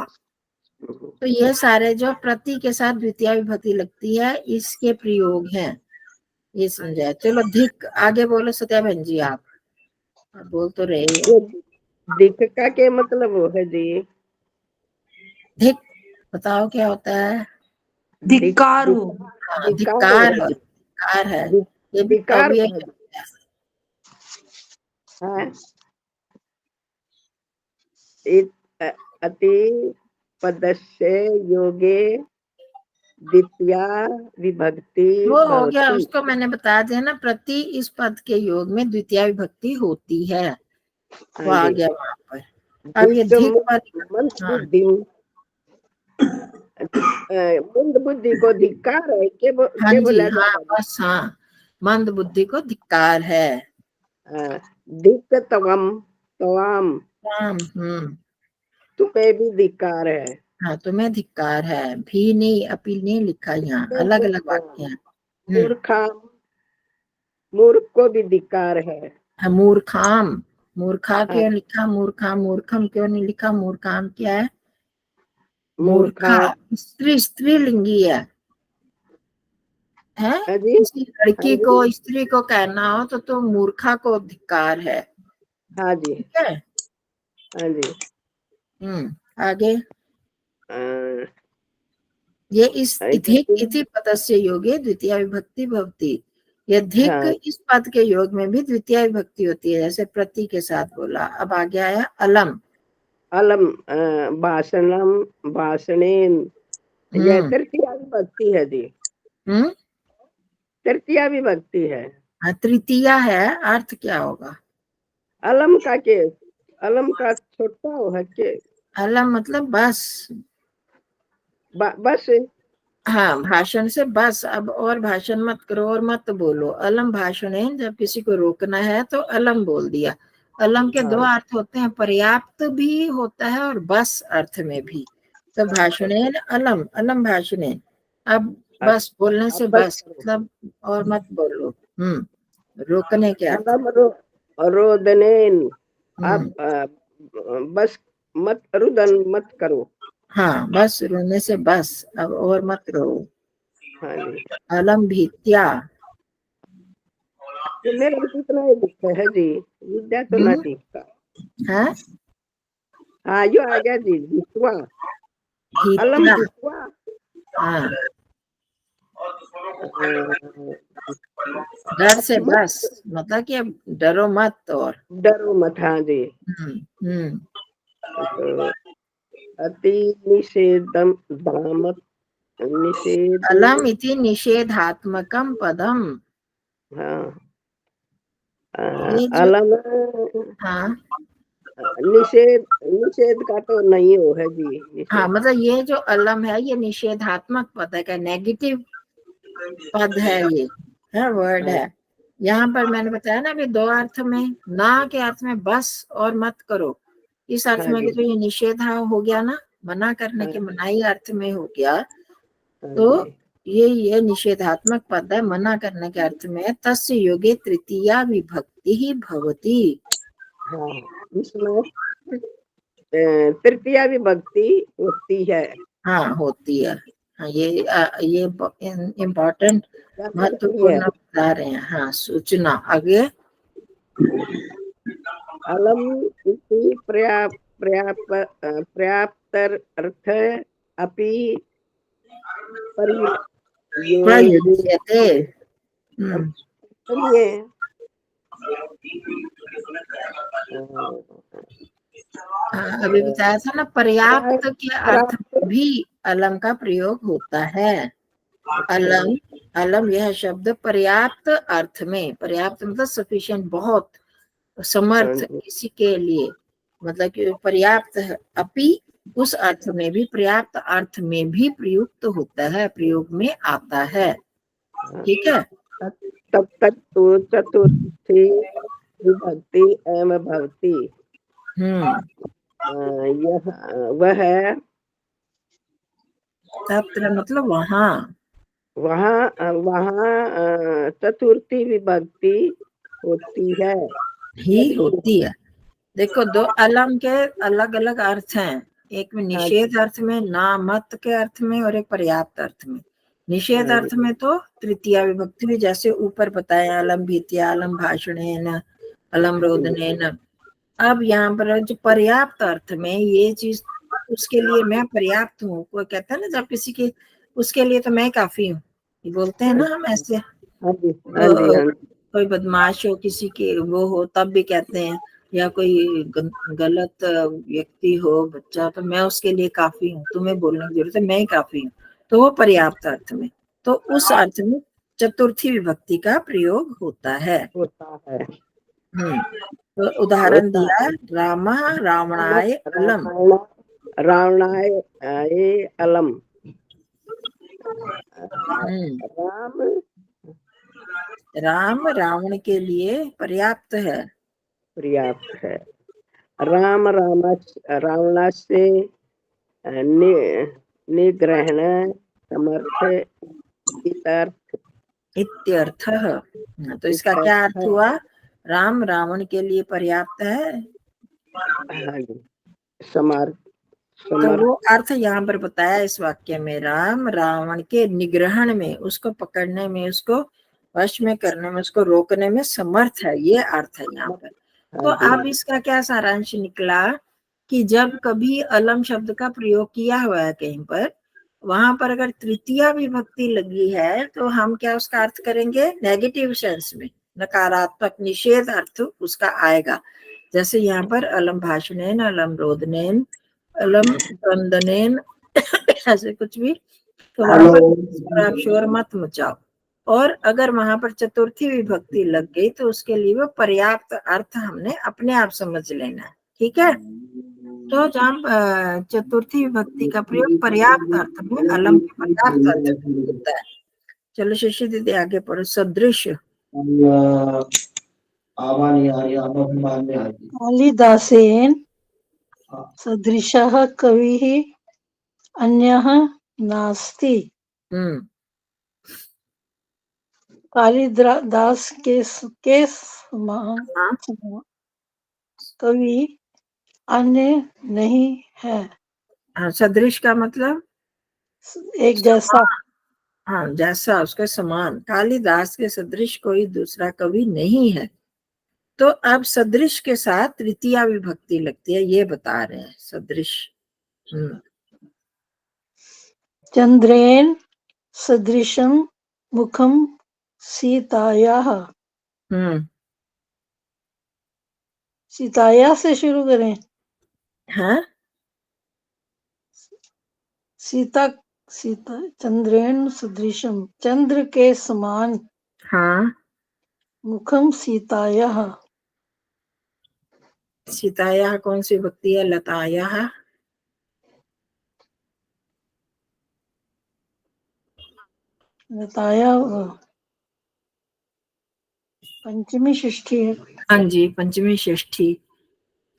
तो ये सारे जो प्रति के साथ द्वितीय विभक्ति लगती है, इसके प्रयोग हैं, ये समझाया। चलो धिक आगे बोलो सत्या बहन जी, आप बोल तो रहे हो। दिक का क्या मतलब वो है जी? धिक बताओ क्या होता है? धिक्कार हो। हाँ, धिक्कार है, धिक्कार है, ये भी धिक्कार अव्यय है। हाँ, अति पदस्य योगे द्वितीया विभक्ति वो हो गया, भवति। उसको मैंने बता दिया ना, प्रति इस पद के योग में द्वितीय विभक्ति होती है, वो आ गया वहां पर। अब ये धिक मंद बुद्धि को धिक्कार है के हाँ जी, बोला हाँ जाता बस, हाँ, मंद बुद्धि को धिक्कार है। है। धिक तवम तवाम, तुम्हें भी धिक्कार है। हाँ, तुम्हें धिक्कार है, भी नहीं अपील नहीं लिखा, यहाँ अलग अलग वाक्य हैं। मूर्खा, मूर्ख को भी धिक्कार है। हाँ, मूर्खाम, मूर्खा क्यों लिखा, मूर्खा, मूर्खम क्यों नहीं लिखा? मूर्खाम क्या है? मूर्खा स्त्रीलिंगी है। किसी लड़की को, स्त्री को कहना हो तो मूर्खा को धिक्कार है। हाँ जी, ठीक है। हाँ जी। आगे ये इस इति पदस्य योगे द्वितीय विभक्ति भवति। ये धिक इस पद के योग में भी द्वितीय विभक्ति होती है, जैसे प्रति के साथ बोला। अब आगे आया अलम। अलम भाषणम, भाषणेन, यह तृतीया विभक्ति है जी। तृतीया विभक्ति है। तृतीया है, अर्थ क्या होगा? अलम का के, अलम का छोटा हो है के? अलम मतलब बस, बस। हाँ, भाषण से बस। अब और भाषण मत करो और मत बोलो। अलम भाषण है, जब किसी को रोकना है तो अलम बोल दिया। अलम के दो अर्थ होते हैं, पर्याप्त भी होता है और बस अर्थ में भी। तो भाषणेन अलम, अलम भाषणेन। अब बस बोलने से बस मतलब और मत बोलो। रोकने के अर्थ। रोदनेन, आप बस मत, रुदन मत करो। हाँ, बस रोने से बस, अब और मत रो। हाँ जी। अलम भीत्या, तो मेरा कितना दुख है जी, विद्या तो ना ठीक है। हाँ, यो आ गया जी, विश्वा, अलम विश्वा। हाँ, डर से बस मतलब कि अब डरो मत और डरो मत। हाँ जी। अति निषेधम दामत, निषेध, अलम इति निषेधात्मकम पदम। हाँ, ये जो अलम, हाँ, निषेध, निषेध का तो नहीं हो है जी। हाँ, मतलब ये जो अलम है ये निषेधात्मक पद है, नेगेटिव पद है, ये है वर्ड है। यहाँ पर मैंने बताया ना अभी दो अर्थ में, ना के अर्थ में बस और मत करो, इस अर्थ में तो ये निषेध हो गया ना, मना करने के मनाही अर्थ में हो गया। तो ये निषेधात्मक पद है, मना करने के अर्थ में। तस्य योगे तृतीया विभक्ति ही भवति। हाँ, इसमें तृतीया विभक्ति होती है। हाँ, होती है। हाँ, ये इम्पोर्टेंट महत्वपूर्ण बता रहे हैं। हाँ, सूचना आगे। अलम इति पर्याप्त अर्थ अपि प्रयुज्यते। हाँ, अभी बताया था ना, पर्याप्त के अर्थ में भी अलम का प्रयोग होता है। अलम, अलम यह शब्द पर्याप्त अर्थ में, पर्याप्त मतलब सफिशिएंट, बहुत, समर्थ, किसी के लिए, मतलब कि पर्याप्त है। अपि उस अर्थ में भी, पर्याप्त अर्थ में भी प्रयुक्त होता है, प्रयोग में आता है। ठीक है। तब तक तो चतुर्थी विभक्ति एवं भवती। यह वह तत्र मतलब वहाँ, वहाँ वहाँ चतुर्थी विभक्ति होती है, ही होती है। देखो, दो अलम के अलग अलग अर्थ हैं, एक में निषेध अर्थ में, ना मत के अर्थ में, और एक पर्याप्त अर्थ में। निषेध अर्थ में तो तृतीया विभक्ति भी, जैसे ऊपर बताया, अलम भीत्या, अलम भाषणेन, अलम रोदनेन। अब यहाँ पर जो पर्याप्त अर्थ में ये चीज, उसके लिए मैं पर्याप्त हूँ, कोई कहता है ना जब किसी के, उसके लिए तो मैं काफी हूँ, ये बोलते हैं ना हम ऐसे। कोई बदमाश हो, किसी के वो हो, तब भी कहते हैं, या कोई गलत व्यक्ति हो, बच्चा, तो मैं उसके लिए काफी हूँ, तुम्हें बोलने की जरूरत है, मैं ही काफी हूँ। तो वो पर्याप्त अर्थ में, तो उस अर्थ में चतुर्थी विभक्ति का प्रयोग होता है। तो उदाहरण दिया, रामा रावणाय अलम, रावणाय अलम। राम रावण के लिए पर्याप्त है, पर्याप्त है। राम रावण से निग्रहण समर्थ इत्यर्थः। तो इसका क्या अर्थ हुआ? राम रावण के लिए पर्याप्त है, तो वो अर्थ यहाँ पर बताया इस वाक्य में, राम रावण के निग्रहण में, उसको पकड़ने में, उसको वश में करने में, उसको रोकने में समर्थ है, ये अर्थ है यहाँ पर। तो अब इसका क्या सारांश निकला कि जब कभी अलम शब्द का प्रयोग किया हुआ है कहीं पर, वहां पर अगर तृतीया विभक्ति लगी है तो हम क्या उसका अर्थ करेंगे? नेगेटिव सेंस में, नकारात्मक, निषेध अर्थ उसका आएगा। जैसे यहाँ पर अलम भाषणेन, अलम रोदनेन, अलम क्रंदनेन, ऐसे कुछ भी, तो वहां पर आप शोर मत मचाओ। और अगर वहां पर चतुर्थी विभक्ति लग गई तो उसके लिए वो पर्याप्त अर्थ हमने अपने आप समझ लेना है। ठीक है। तो जब चतुर्थी विभक्ति का प्रयोग पर्याप्त अर्थ में, अलम के पर्याप्त अर्थ में होता है। चलो शिष्य दीदी आगे पढ़ो। सदृश, कालिदासेन सदृशः कविः अन्यः नास्ति। कालिदास के समान कवि अन्य नहीं है। सदृश का मतलब एक जैसा, हाँ, जैसा, उसके समान। कालिदास के सदृश कोई दूसरा कवि नहीं है। तो अब सदृश के साथ तृतीया विभक्ति लगती है, ये बता रहे हैं सदृश। चंद्रेन सदृशं मुखम सीतायाः। सीताया से शुरू करें। हाँ, सीता चंद्रेन सदृशम, चंद्र के समान। हाँ, मुखम सीतायाः। सीतायाः कौन सी विभक्ति है? लतायाः। लताया पंचमी षष्ठी है। हाँ जी, पंचमी षष्ठी।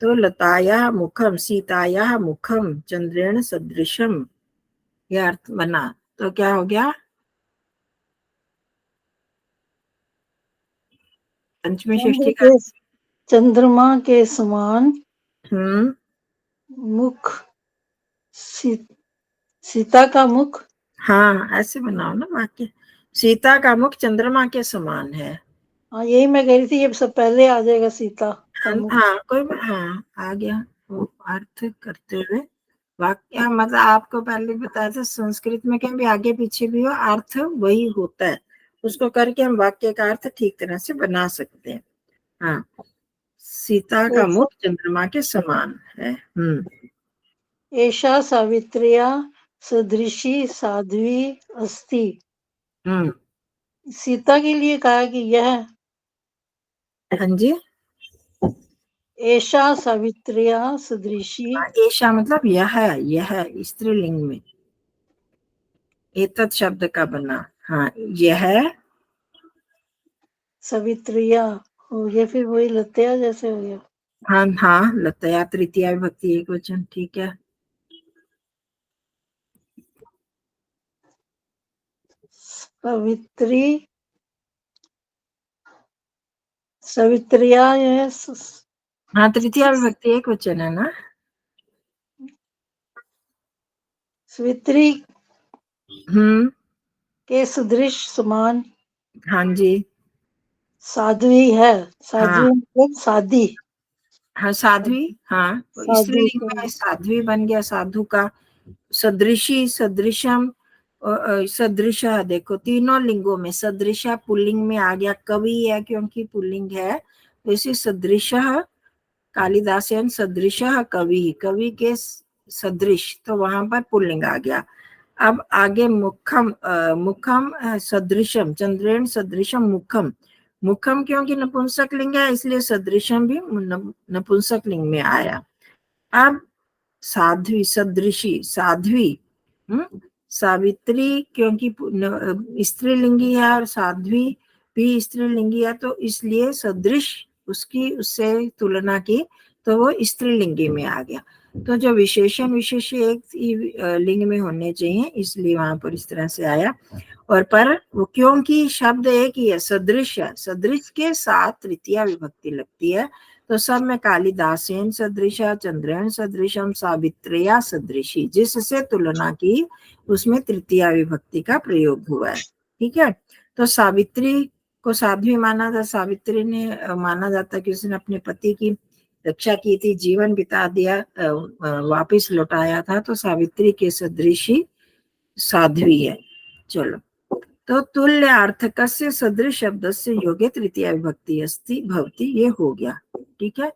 तो लतायाः मुखम, सीतायाः मुखम, चंद्रेण सदृशम, यह अर्थ बना। तो क्या हो गया? पंचमी षष्ठी का चंद्रमा के समान मुख, सीता का मुख। हाँ, ऐसे बनाओ ना वाक्य, सीता का मुख चंद्रमा के समान है। हाँ, यही मैं कह रही थी, ये सब पहले आ जाएगा, सीता का मुख। हाँ, हाँ, आ गया वो अर्थ करते हुए वाक्य। मतलब आपको पहले बताया था, संस्कृत में कहीं भी आगे पीछे भी हो, अर्थ वही होता है, उसको करके हम वाक्य का अर्थ ठीक तरह से बना सकते हैं। हाँ, सीता का मुख चंद्रमा के समान है। एषा सावित्र्या सदृशी साध्वी अस्ति। सीता के लिए कहा कि यह, हाँ जी, एषा सावित्र्या सदृशी, ऐशा मतलब यह स्त्रीलिंग में एतत् शब्द का बना। हाँ, यह सावित्र्या हो गया, फिर वही लत्या जैसे हो गया। हाँ, लतया तृतीया विभक्ति एक वचन, ठीक है। सावित्र्या है हाँ, तृतीया विभक्ति एक वचन है ना। सावित्री के सदृश समान। हाँ जी, साध्वी है, साध्वी मतलब साधी। हाँ साध्वी, हाँ स्त्रीलिंग में साध्वी बन गया, साधु का। सदृशी, सदृशम, सदृश, देखो तीनों लिंगों में सदृशा पुल्लिंग में आ गया, कवि है क्योंकि पुल्लिंग है, तो इसी सदृश कालिदासेन सदृश कवि, कवि के सदृश, तो वहां पर पुल्लिंग आ गया। अब आगे मुखम, मुखम सदृशम, चंद्रेण सदृशम मुखम, मुखम क्योंकि नपुंसक लिंग है इसलिए सदृशम भी नपुंसक लिंग में आया। अब साध्वी, सदृशी, साध्वी, सावित्री क्योंकि स्त्रीलिंगी है और साध्वी भी स्त्रीलिंगी है, तो इसलिए सदृश उसकी उससे तुलना की तो वो स्त्रीलिंगी में आ गया। तो जो विशेषण विशेष एक लिंग में होने चाहिए इसलिए वहां पर इस तरह से आया। और पर वो क्योंकि शब्द एक ही है, सदृश है, सदृश के साथ तृतीया विभक्ति लगती है, तो सब में कालिदासेन सदृशा, चंद्रेण सदृशम, सावित्र्या सदृशी, जिससे तुलना की उसमें तृतीया विभक्ति का प्रयोग हुआ है। ठीक है, तो सावित्री को साध्वी माना था, सावित्री ने माना जाता कि उसने अपने पति की रक्षा की थी, जीवन बिता दिया, वापिस लौटाया था, तो सावित्री के सदृशी साध्वी है। चलो, तो तुल्य अर्थकस्य सदृश शब्द से योगे तृतीया विभक्ति अस्ति भवति, ये हो गया। ठीक है,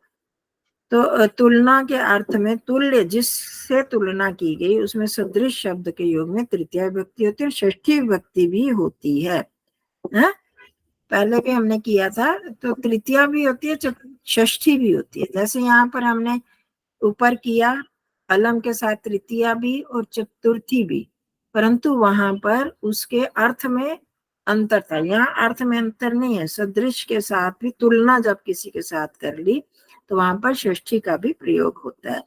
तो तुलना के अर्थ में तुल्य जिससे तुलना की गई उसमें सदृश शब्द के योग में तृतीया विभक्ति होती है और षष्ठी विभक्ति भी होती है। पहले भी हमने किया था, तो तृतीया भी होती है, षष्ठी भी होती है। जैसे यहाँ पर हमने ऊपर किया अलम के साथ तृतीया भी और चतुर्थी भी, परंतु वहां पर उसके अर्थ में अंतर था, यहाँ अर्थ में अंतर नहीं है। सदृश के साथ भी तुलना जब किसी के साथ कर ली तो वहां पर षष्ठी का भी प्रयोग होता है।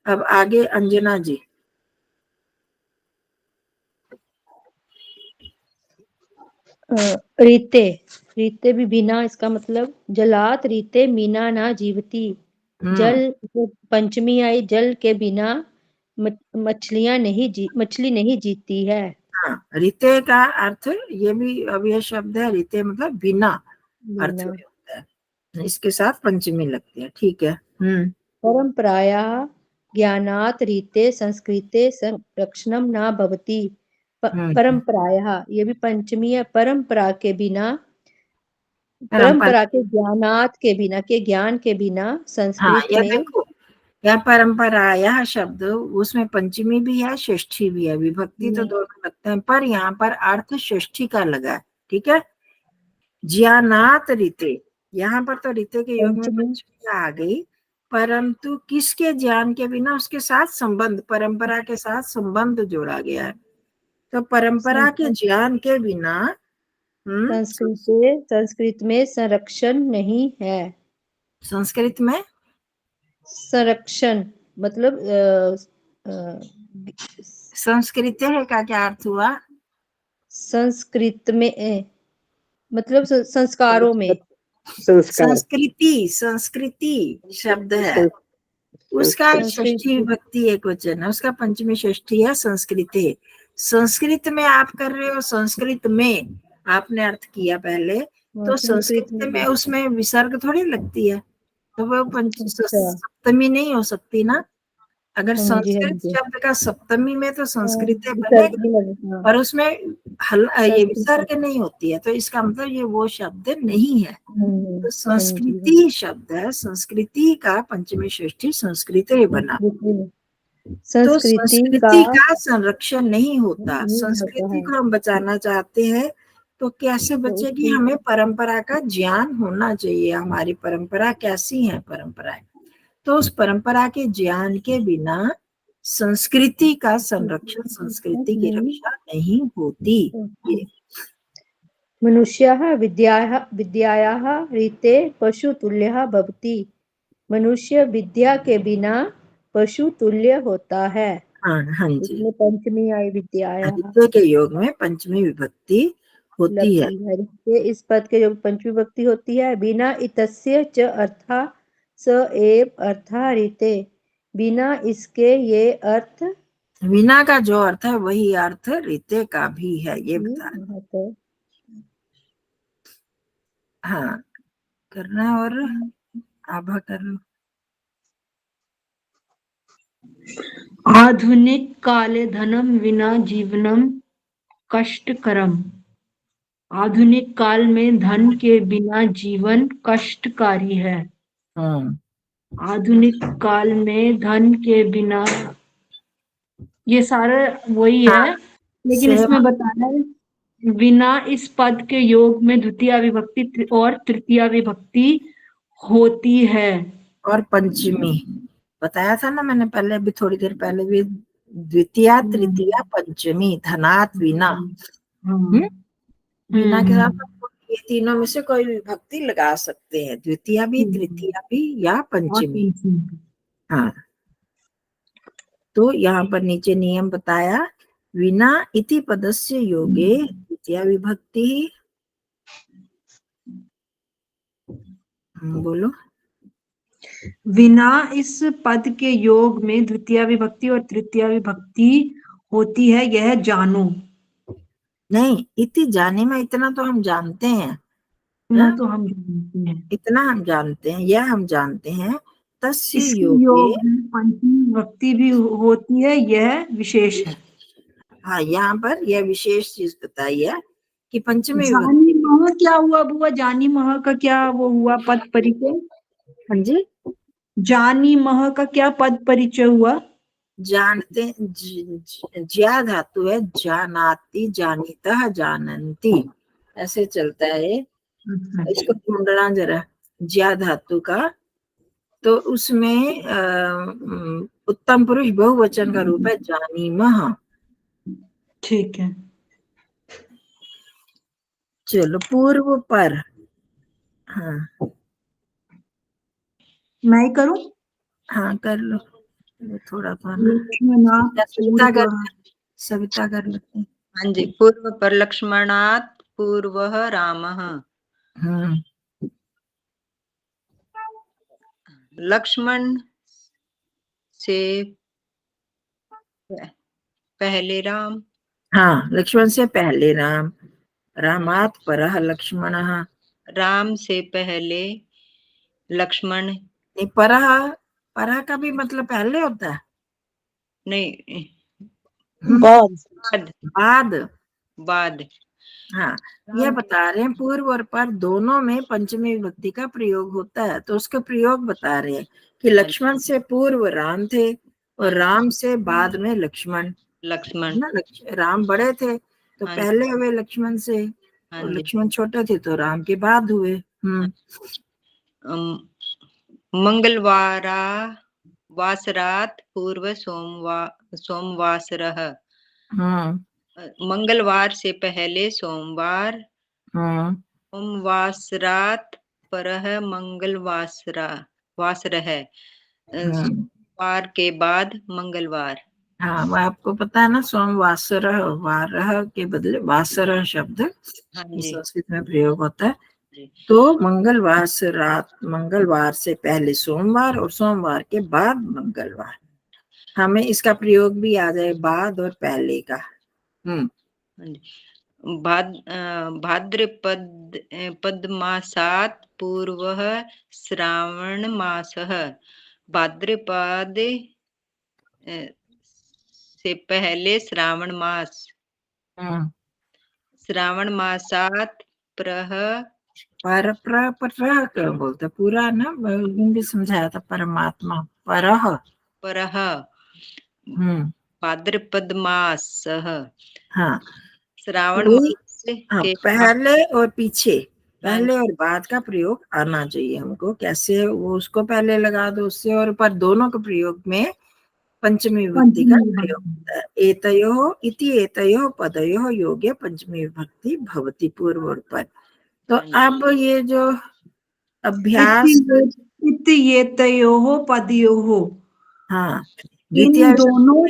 अब आगे अंजना जी। रीते, रीते भी बिना, इसका मतलब जलात रीते मीना ना जीवती, जल पंचमी आई, जल के बिना मछली नहीं जीती है। हाँ, रीते का अर्थ ये भी अव्यय शब्द है, रीते मतलब बिना अर्थ में होता है, इसके साथ पंचमी लगती है। ठीक है। परंपराया ज्ञानात रीते संस्कृते संरक्षणम ना भवति, परंपराया ये भी पंचमी है, परंपरा के बिना, परंपरा के ज्ञानात के बिना, के ज्ञान के बिना संस्कृत में। देखो यह परंपरा, यह शब्द उसमें पंचमी भी है षष्ठी भी है, विभक्ति तो दोनों लगते हैं, पर यहाँ पर अर्थ षष्ठी का लगा है। ठीक है, ज्ञानात रीते, यहाँ पर तो रीते के योग में पंचमी आ गई, परंतु किसके ज्ञान के बिना, उसके साथ संबंध, परंपरा के साथ संबंध जोड़ा गया है। तो परंपरा के ज्ञान के बिना संस्कृत में संरक्षण नहीं है। संस्कृत में संरक्षण मतलब संस्कृत है का क्या अर्थ हुआ? संस्कृत में मतलब संस्कारों में, संस्कृति, संस्कृति शब्द है, उसका षष्ठी विभक्ति एक वचन है, उसका पंचमी षष्ठी है संस्कृति। संस्कृत में आप कर रहे हो, संस्कृत में आपने अर्थ किया पहले, तो संस्कृत में उसमें विसर्ग थोड़ी लगती है, तो वो सप्तमी नहीं हो सकती ना। अगर हाँ जी, हाँ संस्कृत जी। शब्द का सप्तमी में तो हाँ, संस्कृत विसर्ग बनेगा, भी लगे, हाँ, पर उसमें ये संस्कृत। विसर्ग नहीं होती है, तो इसका मतलब ये वो शब्द नहीं है। तो हाँ जी, संस्कृति शब्द है, संस्कृति का पंचमी षष्ठी संस्कृत ही बना। तो संस्कृति का संस्कृति का संरक्षण नहीं होता, नहीं होता संस्कृति है, को हम बचाना चाहते हैं तो कैसे तो बचेगी? उसकी हमें परंपरा का ज्ञान होना चाहिए, हमारी परंपरा कैसी है परंपराएं, तो उस परंपरा के ज्ञान के बिना संस्कृति का संरक्षण, संस्कृति की नहीं रक्षा नहीं होती। ये मनुष्यः विद्यायाः रीते पशुतुल्यः भवति। मनुष्य विद्या के बिना पशु तुल्य होता है। हाँ हाँ जी, इसमें पंचमी आई विद्यायाः आदित्य के योग में पंचमी विभक्ति होती है। लगती है। ये इस पद के जो पंचमी विभक्ति होती है, बिना इतस्य च अर्था स एव अर्था रीते। बिना इसके ये अर्थ विना का जो अर्थ है वही अर्थ रीते का भी है, ये बता। महत्व। हाँ करना, और आभा कर लो। आधुनिक काले धनम विना जीवनम कष्टकरम। आधुनिक काल में धन के बिना जीवन कष्टकारी है। आधुनिक काल में धन के बिना, ये सारा वही है, लेकिन सेम इसमें बताना है बिना इस पद के योग में द्वितीय विभक्ति और तृतीय विभक्ति होती है। और पंचमी बताया था ना मैंने पहले, अभी थोड़ी देर पहले भी, द्वितीया तृतीया पंचमी धनात विना। बिना के साथ आप ये तीनों में से कोई भी विभक्ति लगा सकते हैं, द्वितीया भी, तृतीया भी या पंचमी। हाँ तो यहाँ पर नीचे नियम बताया, विना इति पदस्य योगे द्वितीया विभक्ति। बोलो। बिना इस पद के योग में द्वितीय विभक्ति और तृतीय विभक्ति होती है, यह जानो। नहीं, इति जाने में इतना तो हम जानते हैं, इतना तो हम जानते हैं, इतना हम जानते हैं, यह हम जानते हैं। तस्य इसके योगे, योग में पंचमी विभक्ति भी होती है, यह विशेष है। हाँ यहाँ पर यह विशेष चीज बताई है कि पंचमी विभक्ति। जानी मह क्या हुआ बुआ? जानी मह का क्या वो हुआ पद परिचय? हाँ जी, जानी मह का क्या पद परिचय हुआ? जानते, ज्या धातु है, जानाति, जानीतः, जानन्ति, ऐसे चलता है। इसको ढूंढना जरा, ज्या धातु का, तो उसमें उत्तम पुरुष बहुवचन का रूप है जानीमः। ठीक है, चलो पूर्व पर। हाँ मैं ही करूं? हाँ कर लो, थोड़ा सा सविता कर, सविता कर लेते हैं। हाँ जी, पूर्व पर लक्ष्मणात् पूर्वः रामः। लक्ष्मण से पहले राम। हाँ लक्ष्मण से पहले राम, रामात् परः लक्ष्मणः। राम से पहले लक्ष्मण। नहीं, परः, परः का भी मतलब पहले होता है, नहीं, बाद बाद। बाद। हाँ यह बता रहे हैं, पूर्व और पर दोनों में पंचमी विभक्ति का प्रयोग होता है, तो उसका प्रयोग बता रहे हैं कि लक्ष्मण से पूर्व राम थे और राम से बाद में लक्ष्मण। लक्ष्मण ना, राम बड़े थे तो हाँ पहले हुए लक्ष्मण से, हाँ और जी। लक्ष्मण छोटे थे तो राम के बाद हुए। मंगलवारा वासरात् पूर्व सोमवासरः। मंगलवार से पहले सोमवार, सोमवासरात् परः मंगलवासरः। सोमवार के बाद मंगलवार। हाँ वो आपको पता है ना, सोमवासर, वारः के बदले वासर शब्द संस्कृत में प्रयोग होता है। तो मंगलवार से पहले सोमवार और सोमवार के बाद मंगलवार, हमें इसका प्रयोग भी आ जाए बाद और पहले का। भाद्रपद मासात् पूर्वः श्रावण मासः। भाद्रपद से पहले श्रावण मास, श्रावण मासात प्रह पर क्या बोलते पूरा ना, हिंदी समझाया था परमात्मा परह। परह भाद्रपद मास, हाँ श्रावण वही, मास हाँ के पहले और पीछे, पहले और बाद का प्रयोग आना चाहिए हमको। कैसे वो उसको पहले लगा दो उससे और पर, दोनों के प्रयोग में पंचमी विभक्ति का प्रयोग होता है। एतयोः इति एतयोः पदयोः योगे पंचमी विभक्ति भवति पूर्व और पर। तो अब ये जो अभ्यास, इति एतयोः पदयोः, हाँ इन द्वितीय दोनों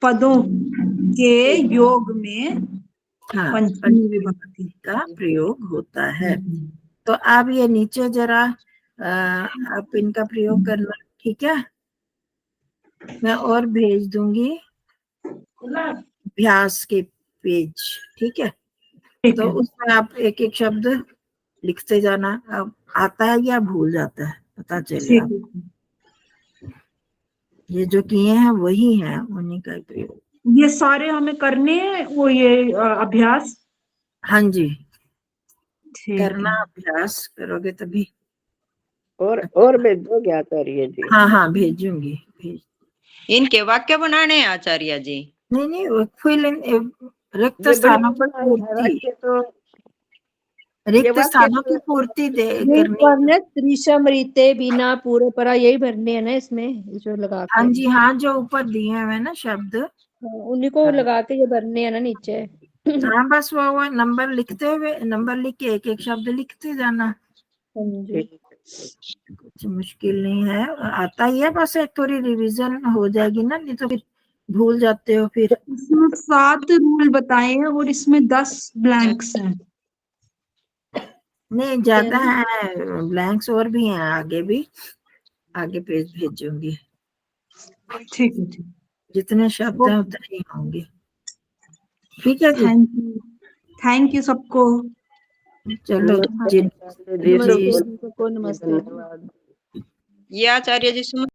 पदों के योग में हाँ पंचमी विभक्ति का प्रयोग होता है। तो अब ये नीचे जरा आप इनका प्रयोग करना, ठीक है? मैं और भेज दूंगी अभ्यास के पेज, ठीक है? तो उसमें आप एक एक शब्द लिखते जाना। अब आता है या भूल जाता है पता चले आप। ये जो किए हैं वही हैं, उन्हीं का प्रयोग। ये सारे हमें करने हैं वो ये अभ्यास। हाँ जी, ठीक करना, है। अभ्यास करोगे तभी। और भेज दोगे आचार्य जी? हाँ हाँ भेजूंगी, भेज। इनके वाक्य बनाने हैं आचार्य जी? नहीं फिल रिक्त ये स्थानों की बनाए पूर्ति, वाक्य तो रिक्त वाक्य स्थानों तो की पूर्ति यही करनी। भरने त्रिशमृते बिना पूरे परा, यही भरने है ना इसमें जो लगा हाँ के। जी, हाँ जो ऊपर दिए हुए ना शब्द, उन्हीं को लगा के ये भरने है ना नीचे। हाँ बस वो नंबर लिखते हुए, नंबर लिख के एक एक शब्द लिखते जाना। हाँ जी। कुछ मुश्किल नहीं है, आता ही है, बस एक थोड़ी रिवीजन हो जाएगी ना, नहीं तो फिर भूल जाते हो फिर। इसमें 7 रूल बताए हैं और इसमें 10 ब्लैंक्स हैं। नहीं ज्यादा है ब्लैंक्स, और भी हैं आगे भी, आगे पेज भेजूंगी। ठीक है, ठीक। जितने शब्द हैं उतने ही होंगे, ठीक है जी। थैंक यू सबको। चलो नमस्ते जी, आचार्य जी, नमस्ते सबको सबको, नमस्ते। धन्यवाद। ये आचार्य जी सुन